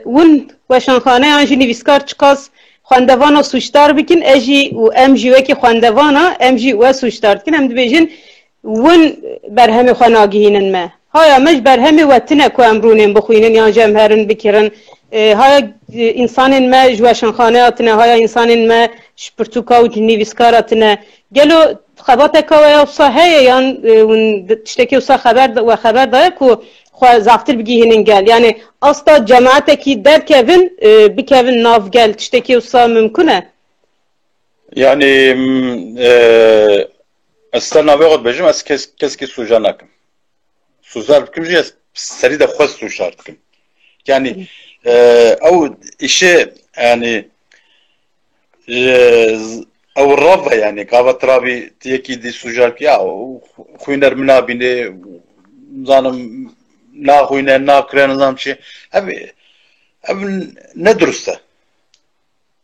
win weşanxaneyan jî nivîskar çiqas xwendevana sûcdar bikin ez jî û em jî wekî xwendevana em jî we sûcdar dikin em dibêjin win berhemê xwe nagihînin me haya me ji berhemê we tune ku em rûnên bixwînin yan jî em herin bikirin haya insanên me ji weşanxaneya tune haya insanên me ji pirtûka û nivîskara tune gelo خبرت که و صحیح یان اون تشتکی و خبر داره که خو زفتر بگی هنین گل یعنی استا جماعت کی در کevin بکevin ناف گل تشتکی و صا ممکنه يعني استنى بقعد بجم اس كس كي سوجانكم سوزار بكم جي سريده خاص سوشارتكم يعني او شيء يعني او الرفع يعني كافا ترابي تيكي دي سوجارك يا خوينر منا بيني زانم نا خوينر نا كرن زام شي ابي ندرسه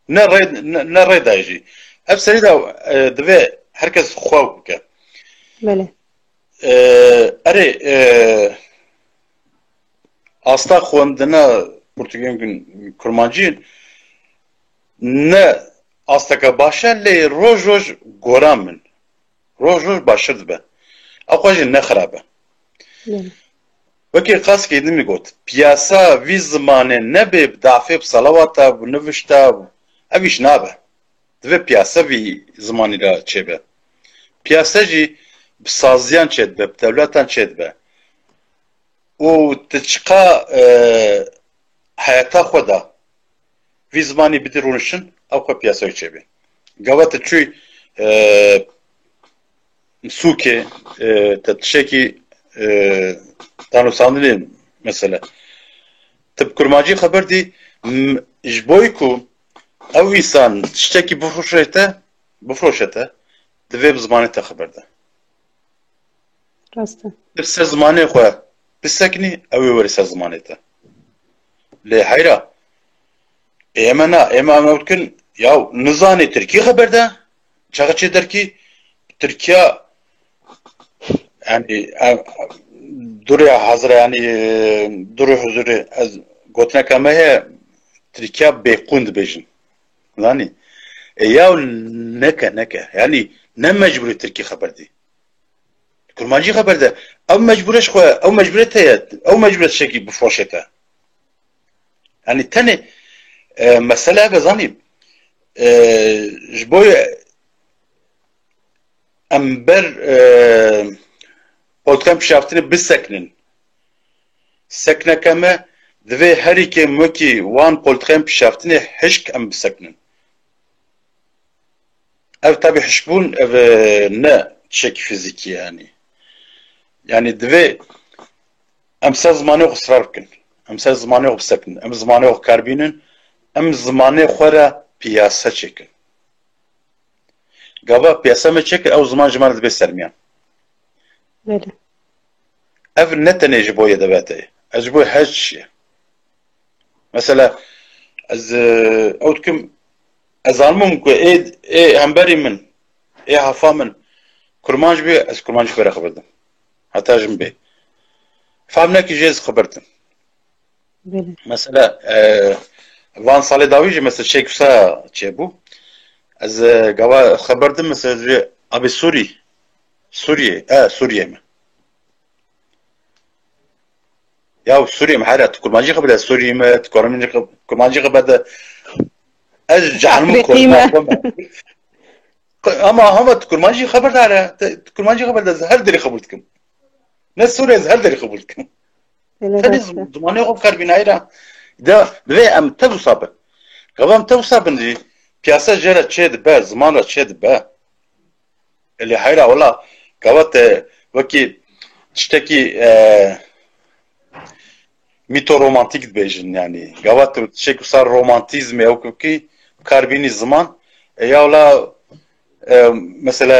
نريد اجي اب سريده دبي herkes xwe bike. Bele. Erê asta xwendina Portugîn kurmancî ne asteke baş e lê roj roj goran min. Roj roj başir dibe. Ew xwe jî nexirab e. Wekî qas kêdin min got. Piyasa vî zimanê nebe bi dafê bi salavata bi nivişta ev îş nabe. Divê piyasa vî zimanî ra çêbe. Piyasa jî bi saziyan çêdibe, bi dewletan çêdibe. û tu çiqa heyeta xwe da vî zimanî bidî rûnişin ew xwe piyasayê çêbê. Gava tu çûyî sûkê te tişekî danûsandinê mesele. Tu bi kurmancî xeber dî ji bo ku ew însan tiştekî bifroşete divê bi zimanê te xeber de. Rast e. Bi ser zimanê xwe biseknî ew ê were ser zimanê te. Lê heyra ême na ême ew dikin yaw nizanê Tirkî xeber de çaxa çê derkî Tirkiya yani durê hazir yani durê huzurê ez gotineka me heye Tirkiya bêqûn dibêjin. Zanî yaw neke yani ne mecburî Tirkî xeber dî. Kurmancî xeber de ew mecburê ji xwe ew mecburê te ye ew mecburê tişekî bifroşe te. Yani tenê mesele ev e zanî ji bo em ber politikan pişaftinê bisekinin. Sekneke me divê herîkê wekî wan politikan pişaftinê hişk em bisekinin. Ev tabi hişbûn ev ne tişekî fîzîkî yani. Yani divê em ser zimanê xwe israr bikin. Em ser zimanê xwe bisekinin. Em zimanê xwe karbînin. Em zimanê xwe re piyasa çêkin. Gava piyasa me çêkir ew ziman ji me re dibe sermiyan. Bele. Ev ne tenê ji bo yedebetê. Ez ji bo her çişê. Mesela ez ew dikim ez zanimim ku ê hemberî min ê hefa min kurmanc bê ez kurmancî xwe re xeber dim. Heta jin bê. Famnekî jê ez xeber dim. Bele. Mesela van salê dawî jî mesela çêkisa çêbû ez gava xeber dim mesela jê abê Sûriye mi? Ya Suriye mi hera tu kurmancî xeber de Suriye mi tu kurmancî xeber de ez cehennemî kurmancî ama tu kurmancî xeber dare tu kurmancî xeber de her derê xebûr dikim. Ne Suriye her derê xebûr dikim. Tenê zimanê xwe karbîn heyra da divê em tev sabin. Gava em tev sabin jî piyasa jê re çê dibe ziman re çê dibe. Lê heyra wala gava te wekî tiştekî mitoromantik dibêjin yani. Gava tu tişek wisa romantizmê ew kî karbînî ziman ya wala mesela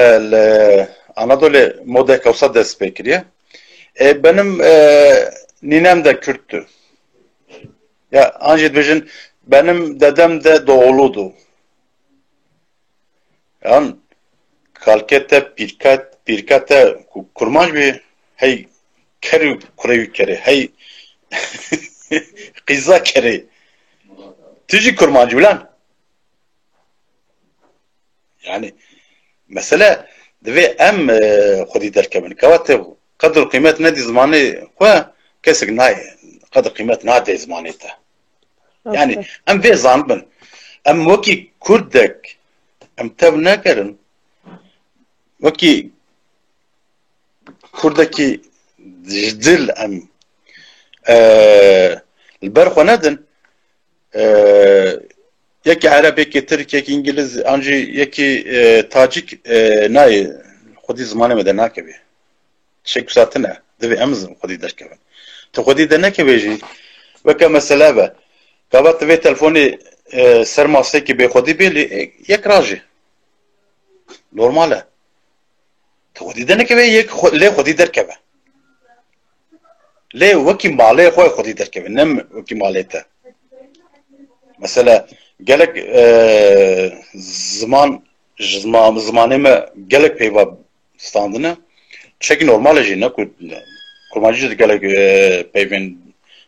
Anadolu modeka wisa dest pê kiriye. Benim ninem de Kürttü. Ya ancak dibêjin benim dedem de doğuludu. Yani kalkete pirkete kurmanc bê hey kerî kurevî kerê hey qîza kerê. Tu jî kurmancî bilan. Yani mesele divê em xwedî derkevin. Kewate qedr qîmet nedî zimanê xwe kesik naye. Qedr qîmet nade zimanê te. Yani em vê zanibin. Em wekî Kurdek em tev nekerin وەکی کوردێکی دل ئەم بەرخۆ نەدن یەکی عەرەبێکی ترکێکی ئینگلیز ئەنجی یەکی تاجیک نایە خودی زمانێ مە دەرناکەوێ شێک ساتنە دەبێ ئەم خودی دەرکەون تو خودی دەرنەکەوێژی وەکە مەسەلا بە کابات تەوێ تەلفۆنی سەر ماسێکی بێخودی بێ یەک ڕاژێ نۆرمالە تو خودی دەرنەکەوێ یەک لێ خودی دەرکەوە لێ وەکی ماڵەیە خۆی خودی دەرکەوێ نەم وەکی ماڵێتە مەسەلا gelek zimanê me gelek peyva standine çekî normal e jî ne ku kurmancî jî gelek peyvên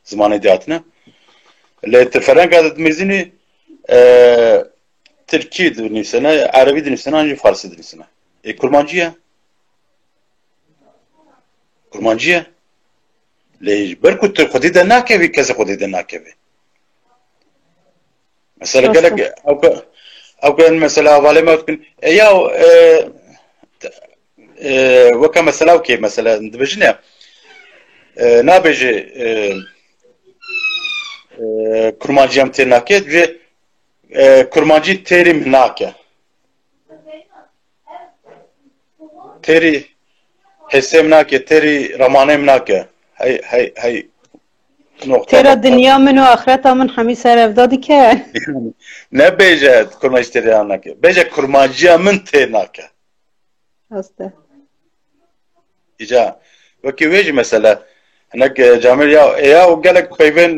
zimanê de hatine lê ti ferenga de dimêzînî Tirkî dinivîsine Erebî dinivîsine an jî Farsî dinivîsine kurmancî ye kurmancî ye lê ber ku tu xwedî de nakevî kesê xwedî de nakevî مثلا قال لك او كان مثلا والله ما كان يا وكا مثلا اوكي مثلا دبجنا نابجي كرمانجي ام تناكيت في كرمانجي تيري مناكه تيري حسام ناكه تيري رمانه مناكه هي ترى الدنيا من وآخرتها من حمي سر أفدادي كان نه بیجه کرمانجی تریان نکه بیجه کرمانجی من تیر نکه هسته ایجا وکی ویجی مثلا هناك جامل یا و گلک پیوین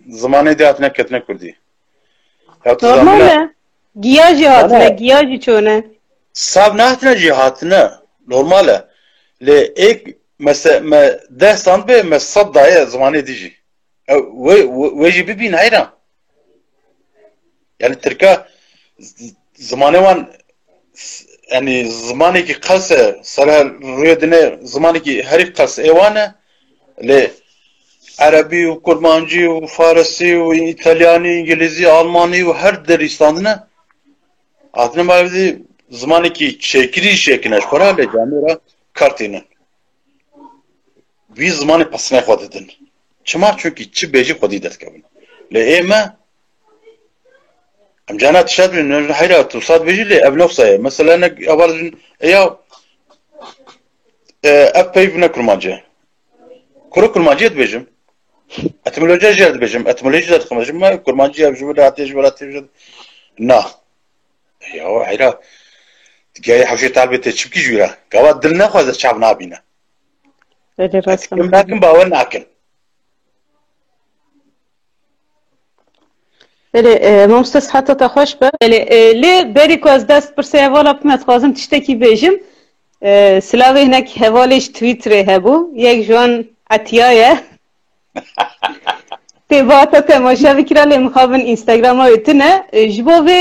زمانی دیات نکت نکردی نورماله گیاجی هاتنه گیاجی چونه صاحب نهاتنه جی هاتنه نورماله لی ایک مثلا 10 ساعت به مثلا دایه زمانی دیجی ویجی ببین حیران yani Türkiye zamanı var yani zamanı ki kalsa sana rüyadine zamanı ki her kalsa evane le Arabi, Kurmancı, Farsi, İtalyani, İngilizce, Almani ve her deristandına adına mavi zamanı ki şekli şekline şpara le camera kartinin bir zamanı pasına kodedin çima çünkü çi beji kodi dert kabin le ema ام جانا تشاد من حيرة توصاد بيجي لي ابن نفسه مثلا انا ابرز يا ابي بنا كرمانجه كرمانجه بيجم اتمولوجيا جاد بيجم اتمولوجيا خمجم ما كرمانجه بجولاتي نا يا حيرة جاي حوشي طالبه تشبكي جويرا قوا دلنا خوازه شعب نابينا لكن باور ناكل مامۆستا سحەتەتە خۆش بە لێ بەری کو ez dest pirsê hevala bime dixwazim tiştekî bêjim silavê hinek hevalê ji Twitterê hebû yek ji wan Etiya ye tê bata temaşa bikira lê mixabin Instagrama wê tune ji bo vê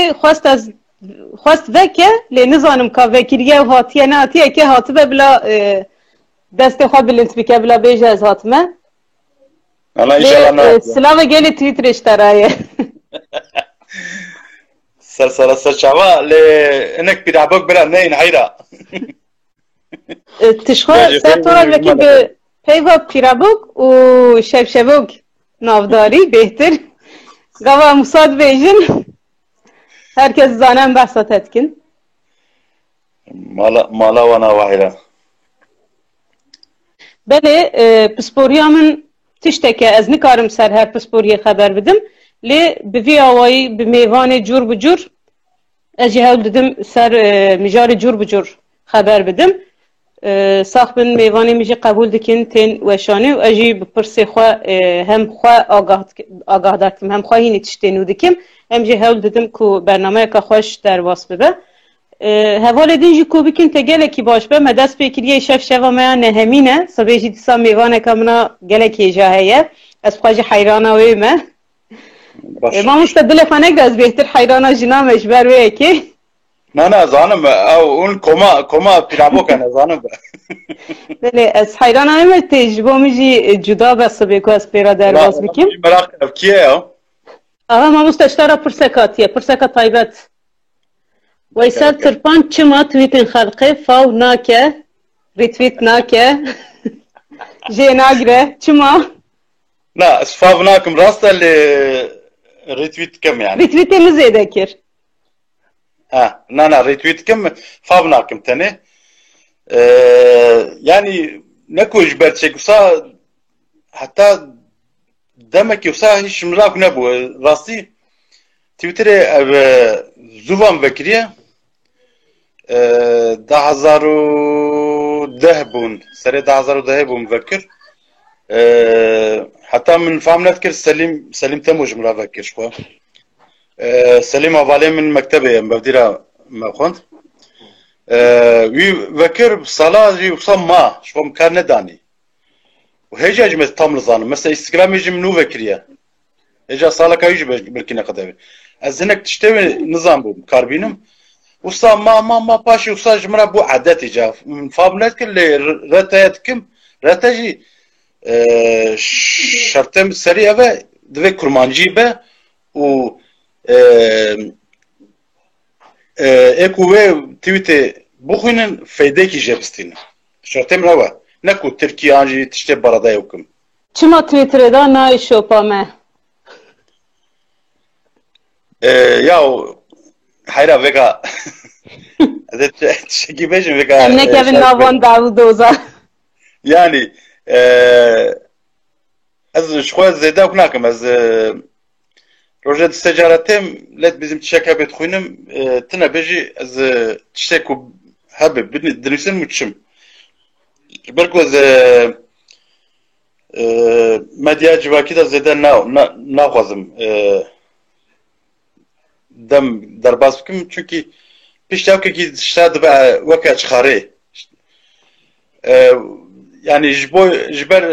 xwest veke lê nizanim ka vekiriye ew hatiye nehatiye ke hatibe bila destê xwe bilind bike bila bêje ez hatime lê silavê gelê Twitterê ji te ra ye سر شوا لانك بيلعبوك بلا منين حيرة تشخوا سرطورا لكن بيفا بيرابوك وشبشبوك نافداري بهتر قوا مصاد بيجن herkes zanen bahsat etkin mala wana wahira beli pisporiya min tişteke ez nikarim ser her pisporiye xeber bidim lê bi vî awayî bi mêvanê cur bi cur ez jî hewl didim ser mijarê cur bi cur xeber bidim sax bin mêvanê min jî qebûl dikin tên weşanî û ez jî bi pirsê xwe hem xwe agahdar dikim hem xwe hînî tiştê nû dikim hem jî hewl didim ku bernameyeka xweş derbas bibe hevalê din jî ku bikin te gelekî baş be me dest pê kiriye şev şeva me ya nehemîn e sibê jî dîsa mêvaneka min a gelekî hêja heye ez xwe jî heyrana wê me مامۆستا dilê xwe nekir ez bêhtir heyrana jina me ji ber wê yekê نه زانم او اون کما پیرابوک نه زانم بله ez heyrana wê me tê ji bo min jî cuda be sibê ku ez pêra derbas bikim merak kî ye aha mamۆsta ji te re pirsek hatiye pirseka taybet Veysel Tırpan çıma tweetin xalqı fav nake, retweet nake, jenagre çıma. Na, fav nakim rasta li retweet kim yani. Retweetimiz edekir. Ha, na retweet kim fav nakim tane. Yani ne koyuş berçek usa hatta demek ki usa hiç mrak ne bu rasti Twitter'e zuvan vekriye 2010 bun sere 2010 bun vekir hatta min famlet kir Selim Temuj mra vekir şwa Selim havale min mektebe mevdira mexwand wî vekir sala jî wisa ma şwa kar nedani hêja jî me tam nizanim mesela Instagramê jî min nû vekiriye hêja saleka jî belkî neqedevê ez hinek tiştê wê nizam bûm kar bînim wisa ma paşê wisa ji min re bu edetê ca min fav nekir lê reteye dikim rete jî şertêm serî ev e divê kurmancî be û êku wê tweetê bixwînin feydekî jê bistînin şertêm ew e ne ku Tirkiye an jî tiştê beredeyê bikim Çıma Twitter'e da na şopa me. ya hayra vega tişekî bêjim vega Em nekevin navan Davudoza. yani ez ji xwe zêde ew nakim ez roja ticaretêm let bizim tişek hebe dixwînim tune bêjî ez tiştek ku hebe dinivîsim û çim ber ku ez medya civakî de zêde naxwazim dem derbas bikim çünkü piştevkekî tişta dibe weke çixarê yani ji ber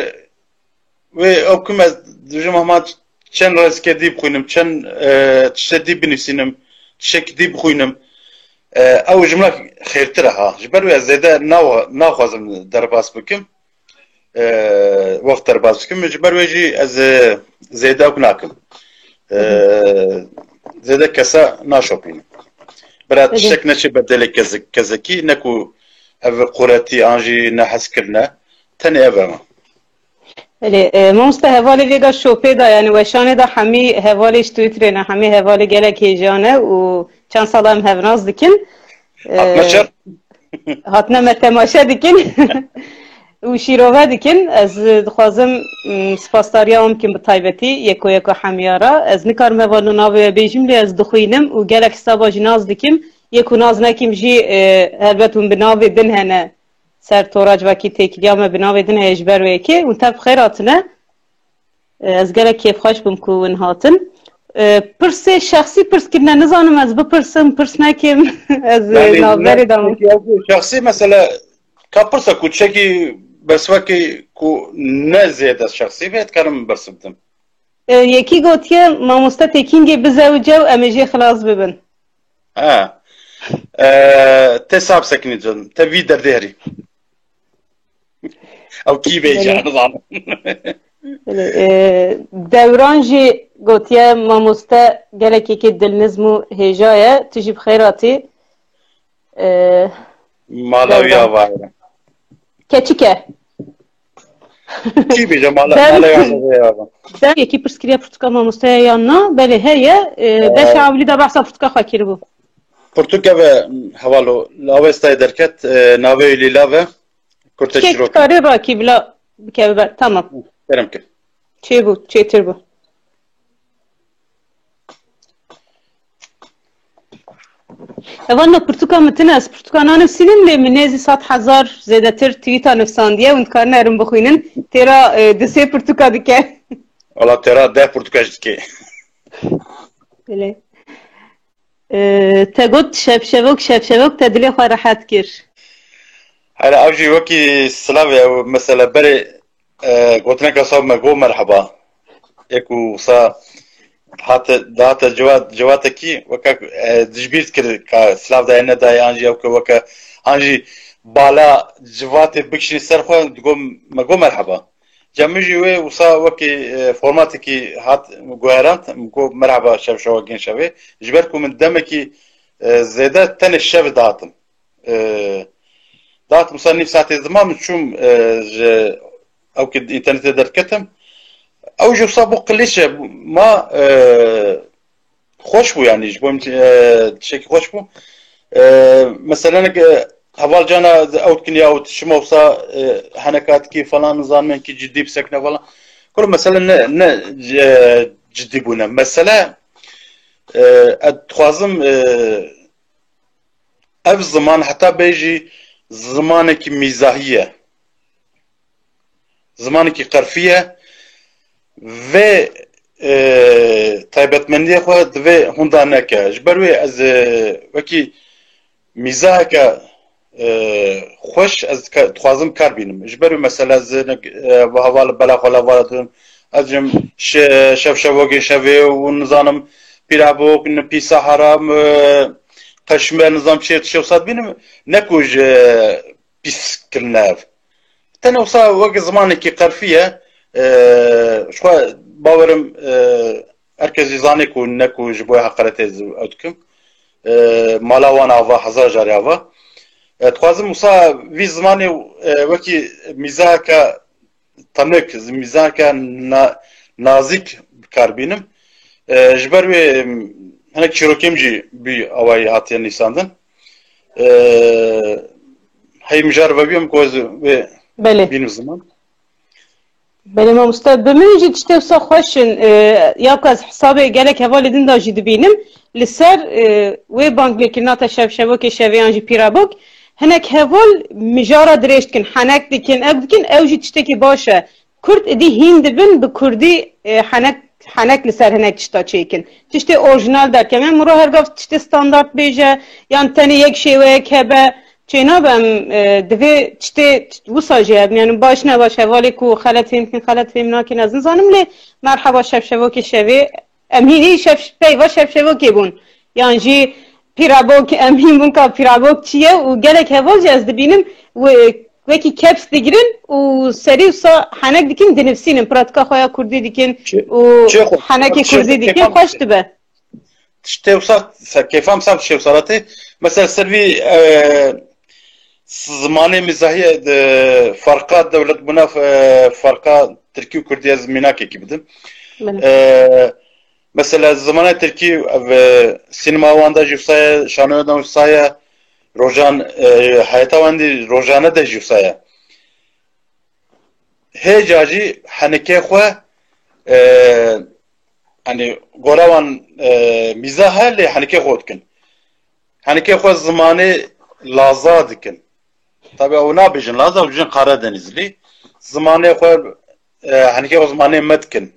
wê ew kim ez dijim hema çend rêzikê dî bixwînim çend tiştê dî binivîsînim tişekî dî bixwînim ew ji min re xêrtir e ha ji ber wê ez zêde naxwazim derbas bikim weft derbas bikim ji ber wê jî ez zêde ew nakim zêde kesa naşopînim bira tiştek neçe bedelê kezekî ne ku ev quretî an jî nehezkirine tenê ev e Mamosta hevalê vêga şopê da yani weşanê da hemî hevalê ji Twitterê ne hemî hevalê gelek hêjan e û çend sala em hevnaz dikin hatme çer hatine me temaşe dikin û şîrove dikin ez dixwazim spasdariya wan bikim bi taybetî yeko hemiyara ez nikarim hevalê navê bêjim lê ez dixwînim û gelek hesaba jî naz dikim yekû naz nekim jî helbet hûn bi navê din hene ser tora civakî têkiliya me bi navê din heye ji ber wê yekê û tev xêr hatine ez gelek kêfxweş bûm ku win hatin pirsê şexsî pirskirine nizanim ez bipirsim pirs nekim ez navberê damim şexsî mesela ka pirsa ku tişekî bersivekî ku ne zêde şexsî vê dikarim bersiv bidim yekî gotiye mamosta têkîngê bizewce û em ê jê xilas bibin ha te sab sekinî canım te vî derdê herî ew kî bêje nizanim Devran jî gotiye mamoste gelekekî dilnizm û hêja ye tu jî bi xêr hatî malawiya var keçik e kî bêje malawiya der yekî pirskiriya pirtûka mamostaya yan na belê heye beş awilî de behsa pirtûka xwe kiribû Portuka ve havalo lavestay derket nave lila ve kurteşiro. Karı rakibla bikeve tamam. Derim ki. Çe bu, çetir bu. Evanna Portuka metinas Portuka nefsinin le menezi 100,000 zedetir tweeta nefsandiye und karne erim bixwînin tera dise Portuka dike. Valla tera de Portuka dike. Böyle. Te got şevşevok te dilê xwe rehet kir. Hala ev jî wekî Slavya mesela berê gotineka sab me got merheba. Êku wisa dahate ciwatekî weka dijbîr kir ka Slav dayê nedayê an jî ew ke weke an jî bala civatê bikişî ser xwe digot me got merheba. Cemî jî wê wisa wekî formatekî hat guherand got merheba şevşeva gençevê ji ber ku min demekî زیده تن شب داتم داتم مثلا نیم ساعت زمان چون او که اینترنت درکتم او جو صابو قلیشه ما خوش بو یعنی جبوم شکی خوش بو مثلا هوال جانا اوت کنی اوت شما وصا حنکات کی فلان نظام من کی جدی بسکنه فلان كل مثلا نه جدي بونا مثلا اتخوازم اف زمان حتى بيجي زمانك مزاحية زمانك قرفية و تایبەتمەندی خۆ divê hûnda neke ji ber wê ez wekî mîzaheke xweş ez dixwazim kar bînim ji ber wê mesela ez heva li bela xwe lava dikim ez jim şevşevokê şevê û nizanim pîrabok pîsa haram qeşme nizam çê şewsat bînim ne ku ji pîskirine ev tenê wisa wekî zimanekî qerfî ye şwa باورم herkes zane ku ne ku ji bo haqaret ez dikim mala wan ava hezar jar ava dixwazim wisa vî zimanê wekî mîzaheka tanik mîzaheka nazik bikar bînim ji ber wê hinek çîrokêm jî bî awayî hatiye nîsandin hey mijar vebiyim ku ez wê bînim ziman بله ما مستعد بمنجد تشتو صا خوشن يابكاز حسابي قالك هوالي دين دا جد بينم لسر وي بانك لكناتا شبكة شبيان جي بيرابوك هناك هوال مجارة دريشت كن حناك دكن ابدكن او جي تشتكي باشا كرد دي هند بن بكردي حناك لسر هناك تشتا تشيكن تشتي اورجنال در كمان مرو هرگاف تشتي ستاندارد بيجا يعني تاني يك شي ويك هبه چنابم دوی چته وساجه یعنی باش نباش حوالی کو خلط فهم ناکن از نزانم لی مرحبا شب که شوی امهینی پیوا شب که بون یعنی جی پیرابوک امهین بون که پیرابوک چیه و گلک حوال جاز دبینم و وکی کپس دیگرن و سری وسا حنک دیکن دنفسینم پراتکا خواه کردی دیکن و حنکی کردی دیکن خوش دبه چته وسا کیفام سب شو سراته مثلا سروی زمانه مزاحیه فرقات دولت بنا فرقات ترکی و کردی از میناکی کی بدم مثلا زمانه ترکی و سینما واندا جوسای شانو دا جوسای روزان حیاتا واندی روزانه دا جوسای هی جاجی حنکه خو yani goravan mizahı le hanike xodkin hanike xo zamanı laza dikin tabi o ne bijin laza bijin Karadenizli zamanı xo hanike o zamanı metkin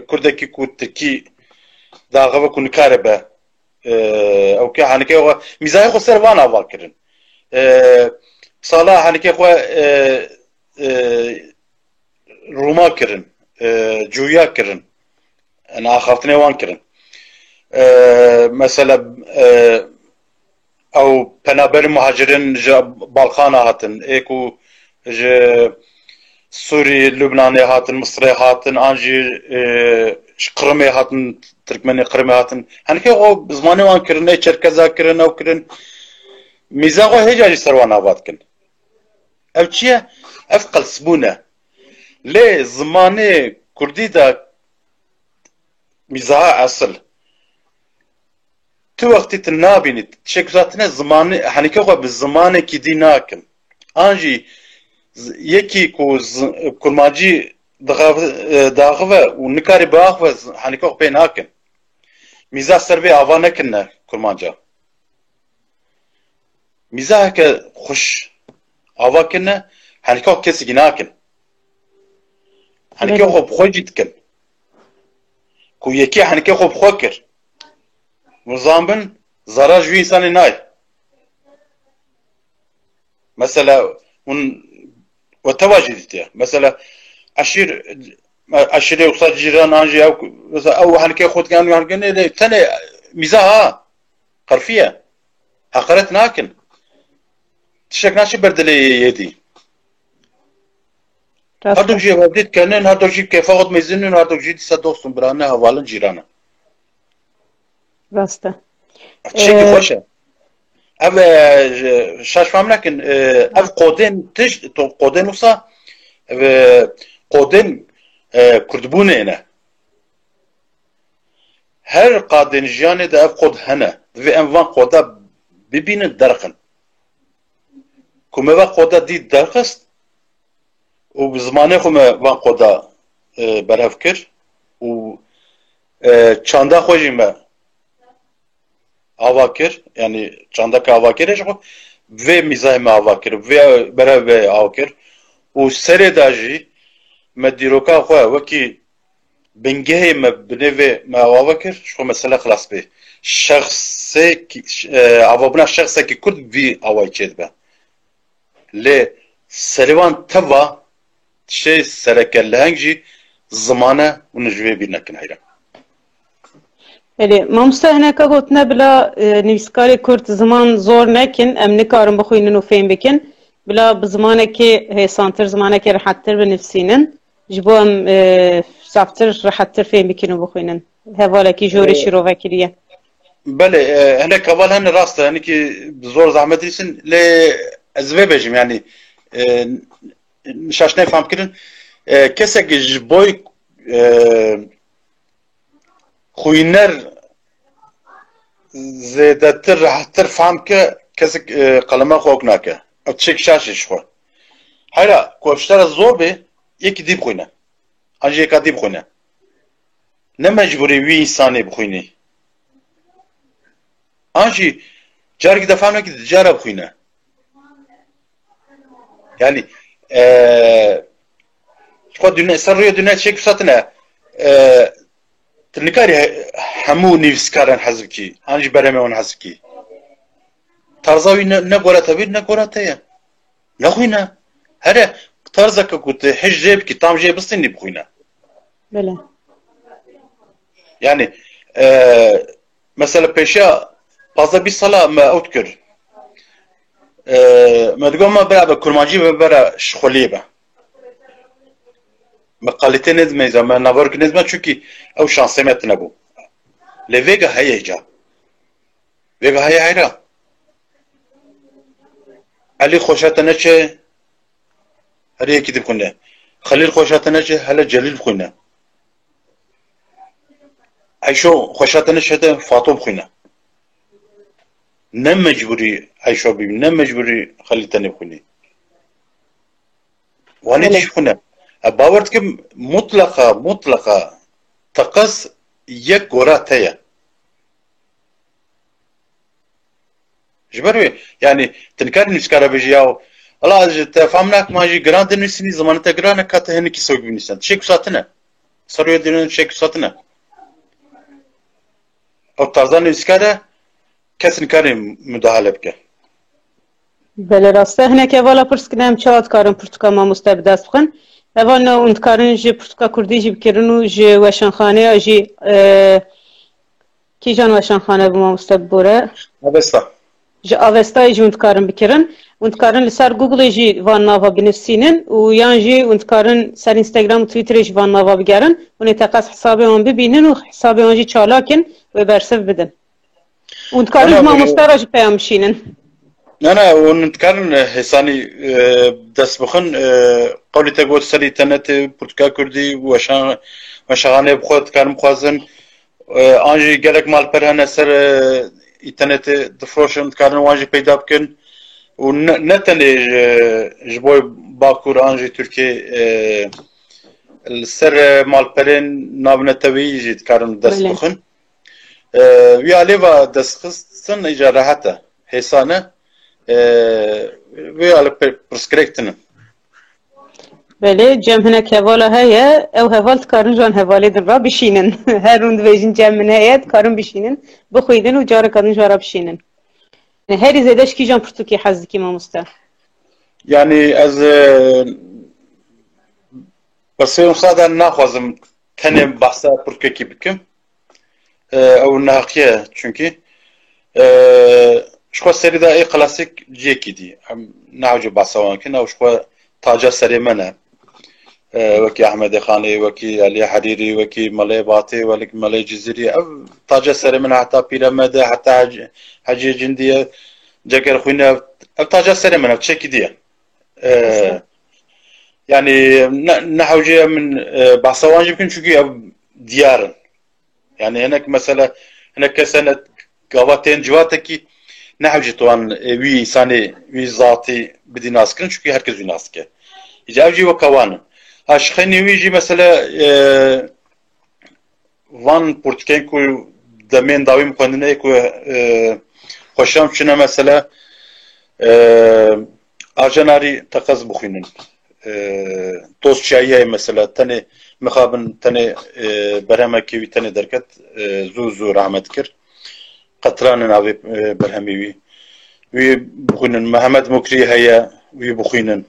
kurdaki ku Türki dağı ku nikarebe o ki hanike xo mizahı xo servan aval kirin sala hanike xo Roma kirin Cuya kirin أنا أخافتني وانكرن مثلا أو بنابر مهاجرين جا بالخانة هاتن إيكو جا سوري لبناني هاتن مصري هاتن أنجي قرمي هاتن تركماني قرمي هاتن هنكي غو بزماني وانكرن إيه چركزا كرن أو كرن ميزاغو هيجاجي سروان آباد كن أو چيه أفقل سبونة ليه زماني كردي دا ميزاها أصل تو وقت تنابيني شكلاتنا زمان حنيكوا بالزمان كدي ناكن أنجي يكي كل ما جي داغوة ونكاري باغوة حنيكوا بيناكن ميزا سربي عوانا كنا كل ما جا ميزا هكا خوش عوا كنا حنيكوا كسي ناكن حنيكوا بخوجي تكن کو یکی حنکه خوب خواه کر مزامبن ضرر جوی انسانی نای مثلا اون و تواجه دیتیا مثلا عشیره وصاد جیران آنجی او حنکه خود کن و حنکه نه تنه میزاها قرفیه حقارت ناکن تشک ناشی بردلی یدی هر دو جیب بدید کنن هر دو جیب کیف خود میزنن هر دو جیب صد دوستم برانه حوالن جیرانه راسته چی خوشه ev şaş fam nakin ev kodên tiş kodên wisa ev kodên Kurdbûnê ne her qadên jiyanê de ev kod hene divê em van koda bibînin derxin ku me ve koda dît derxist û bi zimanê xwe me van koda berev kir û çanda xwe jî me ava kir yani çandaka ava kirê ji xwe vê mîzayê me ava kir vê berev vê ava kir û serê da jî me dîroka xwe wekî bingehê me bi nêvê me ava kir ji xwe mesele xilas bê şexsekî avabûna şexsekî Kurd vî awayê çê dibe lê serivan teva tişê sereke leheng jî zimane hûn ji vê bîr nekin heyre. Mamosta hineka gotine bila nivîskarê Kurd ziman zor nekin em nikarin bixwînin û fêm bikin bila bi zimanekê hêsantir zimanekê rehettir binivîsînin ji bo em saftir rehettir fêm bikin û bixwînin hevalekî jorê şîrovekirî ye. Belê hinek heval hene rast e hinekî zor zehmet dîsin lê ez vê bêjim yani şaşnê fam kirin kesekî ji boy xwîner zêdetir rehettir fam ke kesek qelema xwe ok nake ev çêk şaşê ji xwe heyra ku ev şitara zor bê yekî dî bixwîne an jî yeka dî bixwîne ne mecburî wî însanê bixwînî an jî careke de fam nekî di cara bixwîne yani xwe ser rûya dûniyayê çêk fisatine tu nikarî hemû nivîskaran hez bikî an jî berê me wan hez bikî tarza wî ne gora te bî ne gora te ye nexwîne here tarzeke ku tu hij jê bikî tam jê bistînî bixwîne yani mesela pêşiya pazda 20 sala me ew dikir me digot me beraber kurmancî ve bera şixweliyê be me qalîtê nedimê me navarokê nedime çünkü ew şansê me tune bû lê vêga heye îca vêga heye heyra Elî xweşa te neçe herî yekî dibixwîne Xelîl xweşa te neçe hele Celîl bixwîne Eyşo xweşa te neçe Fato bixwîne ne mecburî Eyşo bibî ne mecburî Xelîl te nebixwînî wanê tî bixwîne باور dikim mutlaka teqez yek gora te ye ji ber wê yani tu nikarî nivîskara bêjî ya hala ji te fam nakim an jî giran dinivîsînî zimanê te giran e ka te hinekî sewk binivîsin tişek wisa tune ser rûya dînê tişek wisa tune ew tarza nivîskar e kes nikarî müdahale bike Belê rast e hinek hevala pirskine em çawa dikarin pirtûka mamoste bi dest bixin heval ne hûn dikarin ji pirtûka Kurdî jî bikirin û ji weşanxaneya jî kîjan weşanxane bi mamoste bibore Avesta ji Avestayê jî hûn dikarin bikirin hûn dikarin li ser Googlê jî van nava binivîsînin û yan jî hûn dikarin ser Instagram û Twitterê jî van nava bigerin hûn ê teqez hesabê wan bibînin û hesabê wan jî çalakin wê bersiv bidin hûn dikarin ji mamoste re jî peyam bişînin نه hûn dikarin hêsanî dest bixin qewlê te got serî internetê pirtûka Kurdî weşanxaneyê bi xwe dikarin bixwazin an jî gelek malper hene ser internetê difroşin dikarin wan jî peyda bikin û ne tenê ji bo Bakur an jî Tirkiyê li ser malperên navnetewî jî dikarin dest bixin wî alêva destxistin îca rehet e hêsan e wê ali pirsgirêk tune Belê cem hinek hevala heye ew heval dikarin jan hevalê din ra bişînin her hûn dibêjin cem min heye dikarin bişînin bixwînin û careka din jara bişînin herî zêde ji kîjan pirtûkê hez dikî mamoste yani ez besê wisa de naxwazim tenê behsa pirtûkekî bikim ew neheqiye çünkü ji xwe serî de ê klasîk ciyekî dî em nehewce behsa wan kirin ew ji xwe taca serê me ne wekî Ehmedê Xanê wekî Elî Herîrî wekî Melê Batê wekî Melê Cizîrî ev taca serê min e heta Pîremedê heta Hecê Cindî ye جگر خوینه اف تاجا سر من اف چکی دیه يعني نحوجي من بحثوان يمكن شو ديارن يعني هناك مثلا هناك كسنة قواتين جواتكي نحوجي طبعا وي ساني وي ذاتي بدي ناسكن شو هركز ناسكه إذا أجي وكوان هاش خلني ويجي مثلا وان بورتكين كو دمين داوي مقننه كو خوشام شنو مثلا أجناري تقص بخينن توست شاية مثلا تاني مخابن تاني برهمة كيوي تاني دركت زو رحمت كر قطران ناوي برهمي وي بخينن محمد مكري هيا وي بخينن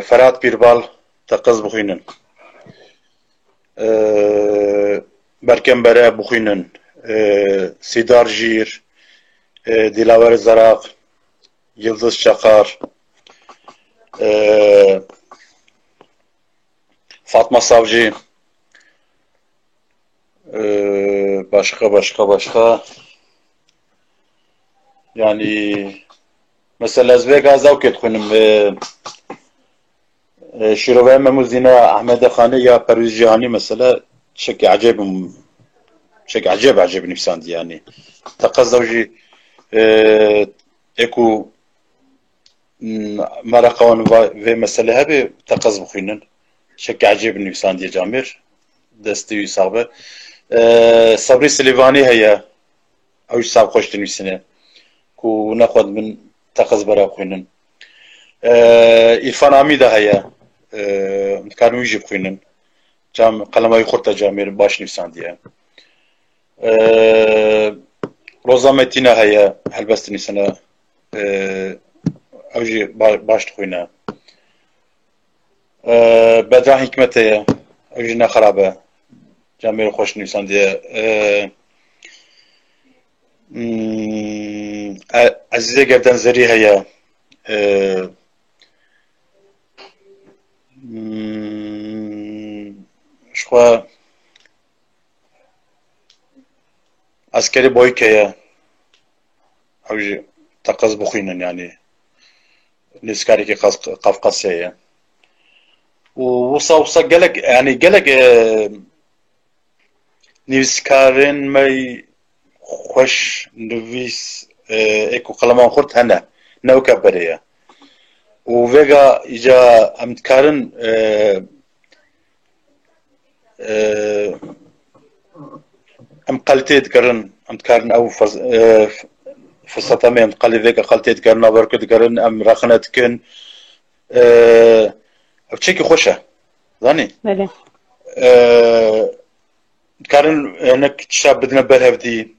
فرات بيربال تقص بخينن بركم برا بخينن سيدار جير دلاور زراق يلدز شقار Fatma Savcı başka yani mesela Ezbek zavket kunum şirove memuzina Ahmed Khani ya Perviz Cihani mesela şek acayip nifsandi yani taqaz zavcı eku مرقون و مسئله هبه تقص بخوینن شک عجیب نویسان دی جامر دستی صاحب صبری سلیوانی هيا او صاحب خوش نویسنه کو ناخذ من تقص برا بخوینن عرفان عمیده هيا متکانو يجي بخوینن جام قلمای خورتا جامر باش نویسان دی روزا متینا هيا هلبست نویسنه اوجي باش تخوينا بدرا حكمتها اوجينا خرابه جامير خوش نيسان دي عزيزه گردن زري هيا شخوا عسكري بويكيا اوجي تقص بخينا يعني نسكاري كي قفقاسية وصا قالك يعني قالك نسكارين ماي خوش نويس ايكو قلمان خورت هنا نوكا بريا وفيغا اجا امتكارن ام قلتي تكرن امتكارن او فسطامين قال ذيك قلتيت كرنا بركت كرن ام رخنت كن بتشكي خوشه ظني بله كارن انك شاب بدنا برهودي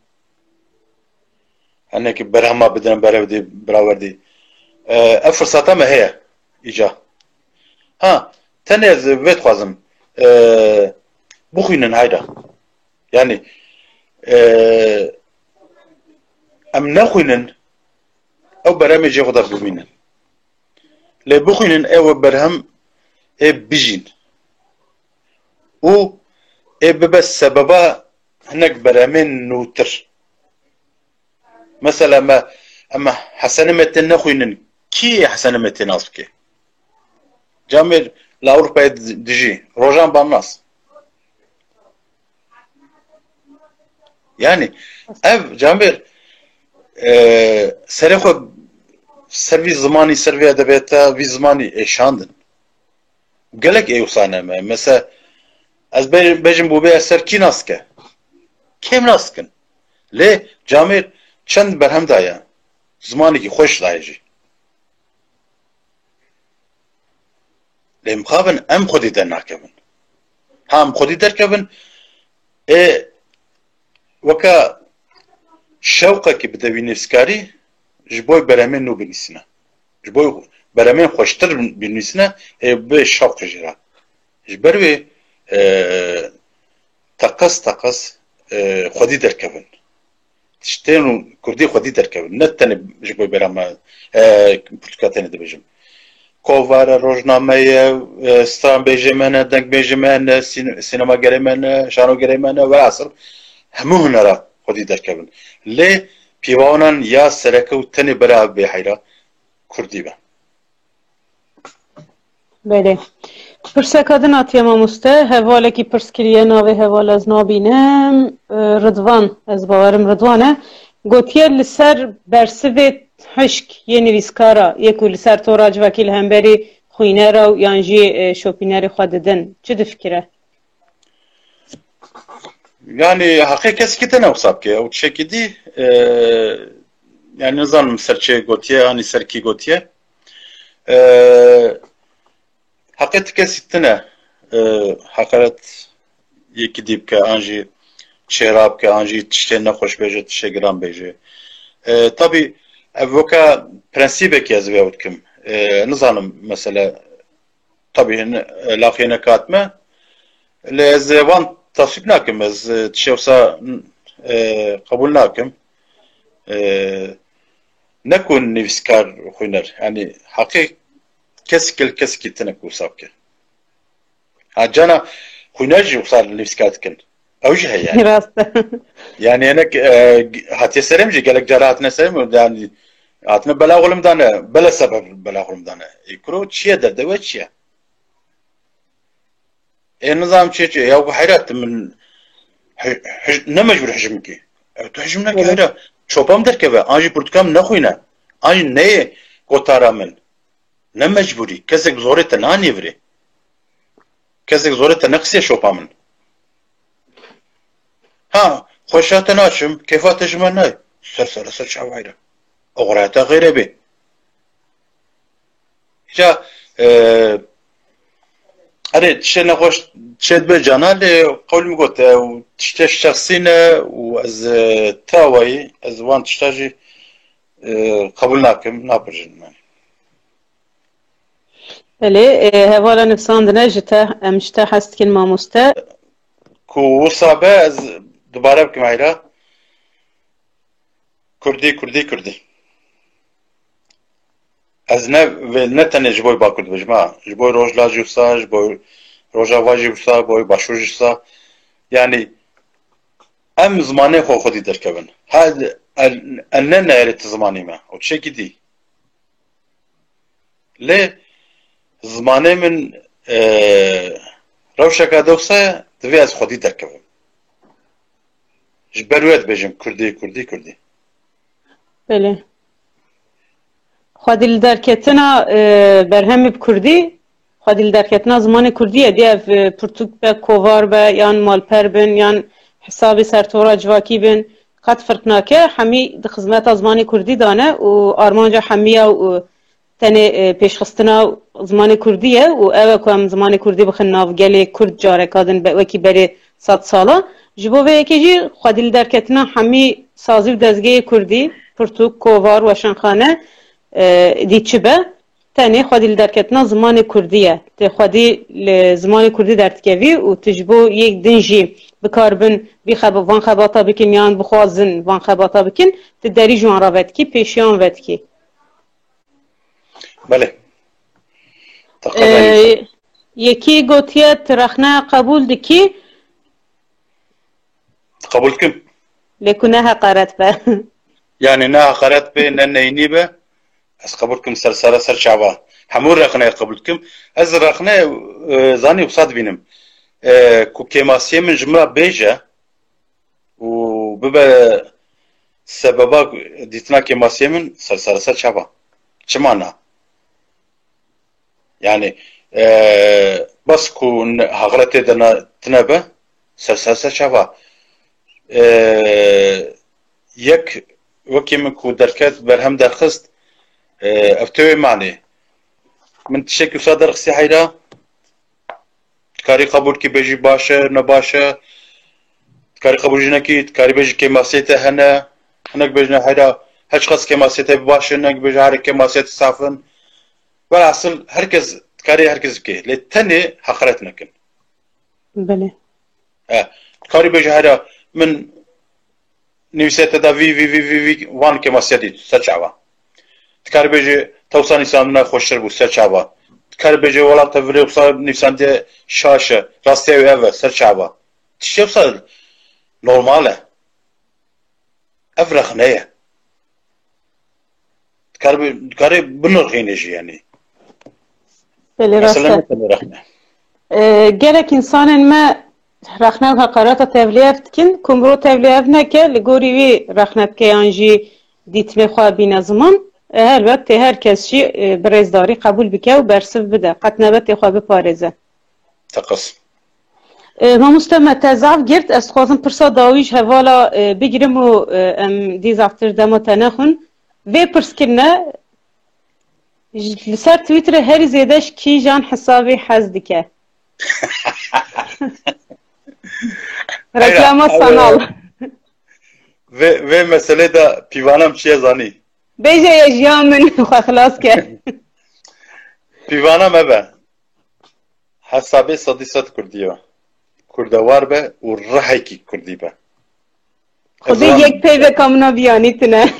انك برهما بدنا برهودي براوردي فرصه ما هي اجا ها تنز بيت خوازم بخينن هيدا يعني ام نخوينن او برامج يقدر بمينن لي بخوينن او برهم اي بيجين و اي بس سببا هناك برامين نوتر مثلا ما اما حسن متن نخوينن كي حسن متن اصلكي جامر لاوروبا دجي روجان بالناس يعني اف جامر سرخو سروي زماني سروي ادبياتا في زماني ايشاندن قالك ايه وصانا مثلا از بجم بو بي اثر كي ناسكه كيم ناسكن ليه جامير چند برهم دايا زماني كي خوش دايجي ليه مخابن ام خودي در ناكبن هم خودي در كبن ايه وكا شوقك بدوي نفسكاري جبوي برامين نو بنسنا جبوي برامين خوشتر بنسنا بشوق جرا جبروي تقص خودي دركبن تشتينو كردي خودي دركبن نتن جبوي براما بلتكاتين دبجم كوفار روجنامه ستران بيجمانه دنك بيجمانه سينما جريمانه شانو جريمانه واصل همو هنرا خودي دركبن ليه پیوانن یا سرکه و تنی برا به حیرا کردی به بله پرسکادن آتیا ماموسته حواله کی پرسکریه ناوی حوال از نابینم رضوان از باورم رضوانه گوتیه لسر برسوی حشک یه نویسکارا یکو لسر توراج وکیل همبری خوینه را و یانجی شوپینر خوددن چه دفکره؟ Yani hakikat ki tane usab ki o şekilde yani nizam serçe gotiye hani serki gotiye hakikat kesitine hakaret yeki dip ki anji şerab ki anji tişte ne hoş beje tişte gram beje tabi evvoka prensibe ki yazı veyahut kim nizanım mesela tabi lafiyene katme lezevan تصویب نکم از تشوسا قبول نکم نکن نویسکار خوینر یعنی حقیق کسی که تنک وصاب که هجانا خوینرجی وصال نویسکات کن اوجه yani yani enek hatiye seremci gelek cerahat ne serem yani atma bela olumdan bela sebep bela olumdan ikro çiye de ve çiye النظام شيء يا أبو حيرات من نمجبر حجمك تحجمنا كهذا شو بام دركبه أجي برتكام نخوينا أجي نية قطارة من نمجبوري كذا زورة تناني فري كذا زورة تنقسي شو بامن ها خوشات ناشم كيفات تجمعنا سر شعوائر أغراتا غير بي جا أري تشي نخوش تشد بجانا قول مقول تشتاش شخصينا وأز تاوي أز وان تشتاجي قبول ناكم نابرجن يعني. بله هوالا نفساندنا جتا مشتا حست كلمة مستا كو وصابة أز دوباره بكم عيرا كردي از نه تنه جبوی با کرد بجمع جبوی روزلا جوسا جبوی روزا واجی جوسا جبوی باشور جوسا یعنی ام زمانه خودی درکبن هاد النه نهرت زمانی ما او چه گیدی لی زمانه من روشکا دوسا دوی از خودی درکبن جبرویت بجم کردی بله خودی درکتنا برهم بکردی خودی درکتنا زمان کردیه دیه پرتوک به کووار به یان مالپر بن یان حساب سرتورا جواکی بن قد فرق ناکه همی خدمت زمان کردی دانه و آرمانجا همیه و تنه پیشخستنا زمان کردیه و اوه که هم زمان کردی بخن نافگلی کرد جاره کادن وکی بری 100 ساله جبو به یکی جی خودی درکتنا همی سازی و دزگه کردی پرتوک کووار و شنخانه دیچبه تنه خودی درکتنا زمان کردیه ته خودی زمان کردی درتکوی و تجبو یک دنجی بکاربن بی وان خباتا بکن یان بخوازن وان خباتا بکن تدری جوان را ود کی پیشیان ود کی بله یکی گوتیه ترخنه قبول دکی قبول کم لکنه حقارت به yani ne hakaret be ne neyni be از قبول کم سر شعبا همون رخنه قبول کم از رخنه زانی بصاد بینم کو کماسیه من جمله بیجه و ببه سببا دیتنا کماسیه من سر شعبا چه معنی yani بس کو حقرته دنا تنبه سر شعبا یک وکی من کو درکت برهم درخست افتوی معنی من تشکل صادر قصي حيرا تكاري قبول كي بيجي باشا نباشا تكاري قبول جنكي تكاري بيجي كماسيته هناك بيجنا حيرا هش خاص كماسيته باشا هناك بيجي هاري كماسيته صافن والعصل هركز تكاري هركز كي لتني حقرت نكن بله تكاري بيجي هارا من نويسيته دا في وان كماسيته سچاوا تكار بيجي توصل نساننا خوشتر بو سرچاوا تكار بيجي ولا تفري وصل نسانده شاشه راستي اول سرچاوا تشي وصل نورماله افرخنيه Karı bunurğine jî yani. Belê Mesela rast ne rexne? e. Gelek insanên me rexne û heqarata tevliyev dikin, kumro tevliyev neke, li gorî wî rexnebikeyan jî dîtmê xwe bîne ziman. Helbet tê herkes jî bi rêzdarî qebûl bike û bersiv bide. Qet nebet tê xwe biparêze. Teqis. Mamoste me te zav girt, ez dixwazim pirsa dawî ji hevala bigirim û em dî zavtir dema te nexwin. Vê pirskirine li ser Twitterê herî zêde ji kîjan hesabê hez dike? Reklama sanal. Ve mesele de pîvanam çiye zanî. Bêje ye jiyan min xwe xilas ke. Pîvanam hebe. Hesabê sedî sed Kurdî ye. Kurdewar be û rihekî Kurdî be. Xwedê yek peyveka min a biyanîtine.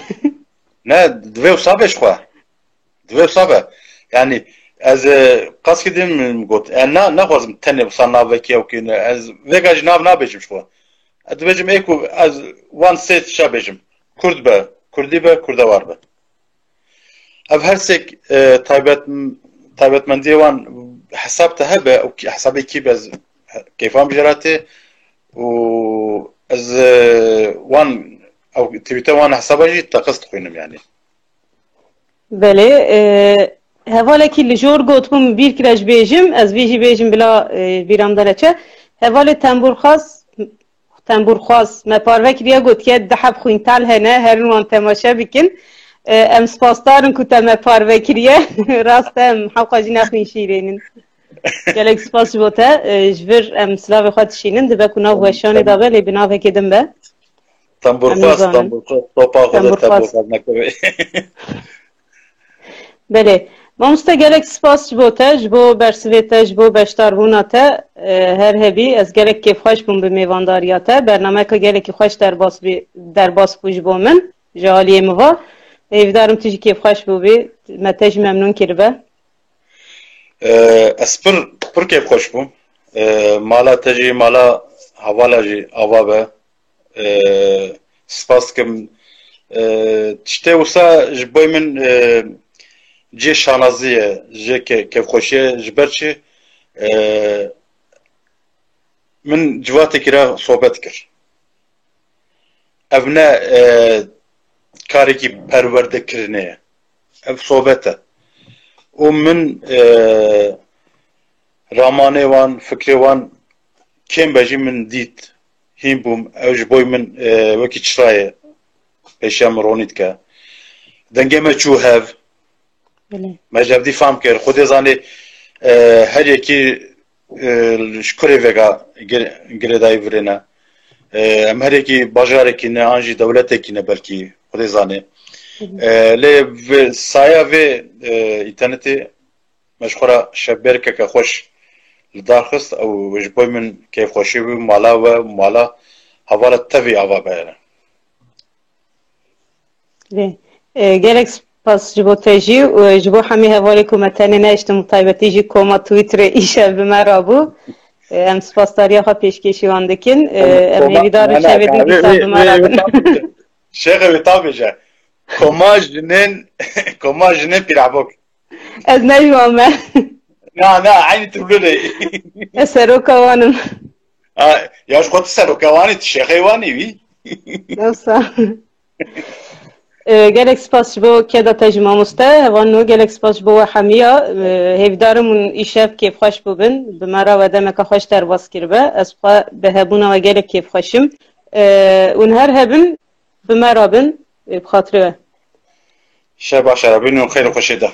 Ne, divê wisa be ji xwe. Divê wisa be. Yani ez qas kidim got. Naxwazim tenê wisa navekî ew kîne. Ez vêga jî nav nabêjim ji xwe. Ez dibêjim ê ku ez wan sê tişa bêjim. Kurd be, Kurdî be, Kurdewar be. Ev her sêk taybetmendiyê wan hesab te hebe, hesabê kî be ez kêfam bijeratê û ez wan ew Twitter wan hesaba jî teqis dixwînim yani. Belê, hevalekî li jor gotbûm bir kire ji bêjim, ez vê jî bêjim bila bîram de neçe. Hevalê tembûrxwaz me parve kiriye gotiye diheb xwîntal hene, herin wan temaşe bikin. Em spasdarin ku te me parve kiriye. Rast em hewqa jî nexwîn şîrênin. Gelek spas ji bo te, ji vir em silavê xwe dişînin, dibe ku nav weşanê da be, lê bi navekê din be. Tembûrxwaz, topa xwe de tembûrxwaz nekeve. Belê. Mamoste gelek spas ji bo te, ji bo bersivê te, ji bo beşdarbûna te her hebî. Ez gelek kêfxweş bûm bi mêvandariya te. Bernameka gelekî xweş derbas bû ji bo min, ji aliyê miva. Hêvîdarim tu jî kêfxweş bûbî, me te jî memnûn kiribe. Ez pir kêfxweş bûm. Mala te jî mala hevala jî ava be. Spas dikim. Tiştê wisa ji bo min cê şanazî ye, cê kêfxweşî ye ji ber çi min civatekî re sohbet kir. Ev ne karekî perwerdekirinê ye. Ev sohbet e. û min ramanê wan, fikrê wan kêm be jî min dît. Hîn bûm, ew ji bo min wekî çirayê pêşiya min ronî dike. Dengê me çû hev. Me jevdî fam kir. Xwedê zanê her yekî ji kurê vêga girêdayî virêne. Em her yekî bajarekî ne, an jî dewletekî ne belkî, xwedê zanê. Lê saya vê înternetê me ji xwe re şevbêrkeke xweş li dar xist ew ji bo min kêfxweşî bû, mala we, mala hevala tevî ava be. Gelek spas ji bo te jî û ji bo hemî hevalê ku me tenê neiştim taybetî jî koma Twitterê îşev bi me rabû. Em spasdariya xwe pêşkêşî wan dikin. Em hêvîdarin şevê din dîsa bi me rabin. Şêxê wê ta bêje. Koma jinên pîravok. Ez nejwan me. Na, aynı türlü. Ez seroka wan im. Ya ji xwe tu seroka wanî, tu şêxê wanî wî? Dewsa. Gelek spas ji bo keda te jî mamoste, hevan nû gelek spas ji bo we hemiya. Hêvîdarim hûn îşev kêfxweş bibin. Bi me re we demeka xweş derbas kiribe. Ez xwe bi hebûna we gelek kêfxweşim. Hûn her hebin bi me rabin, bi xatirê we. Şer baş e, bînin û xêr û xweşê de.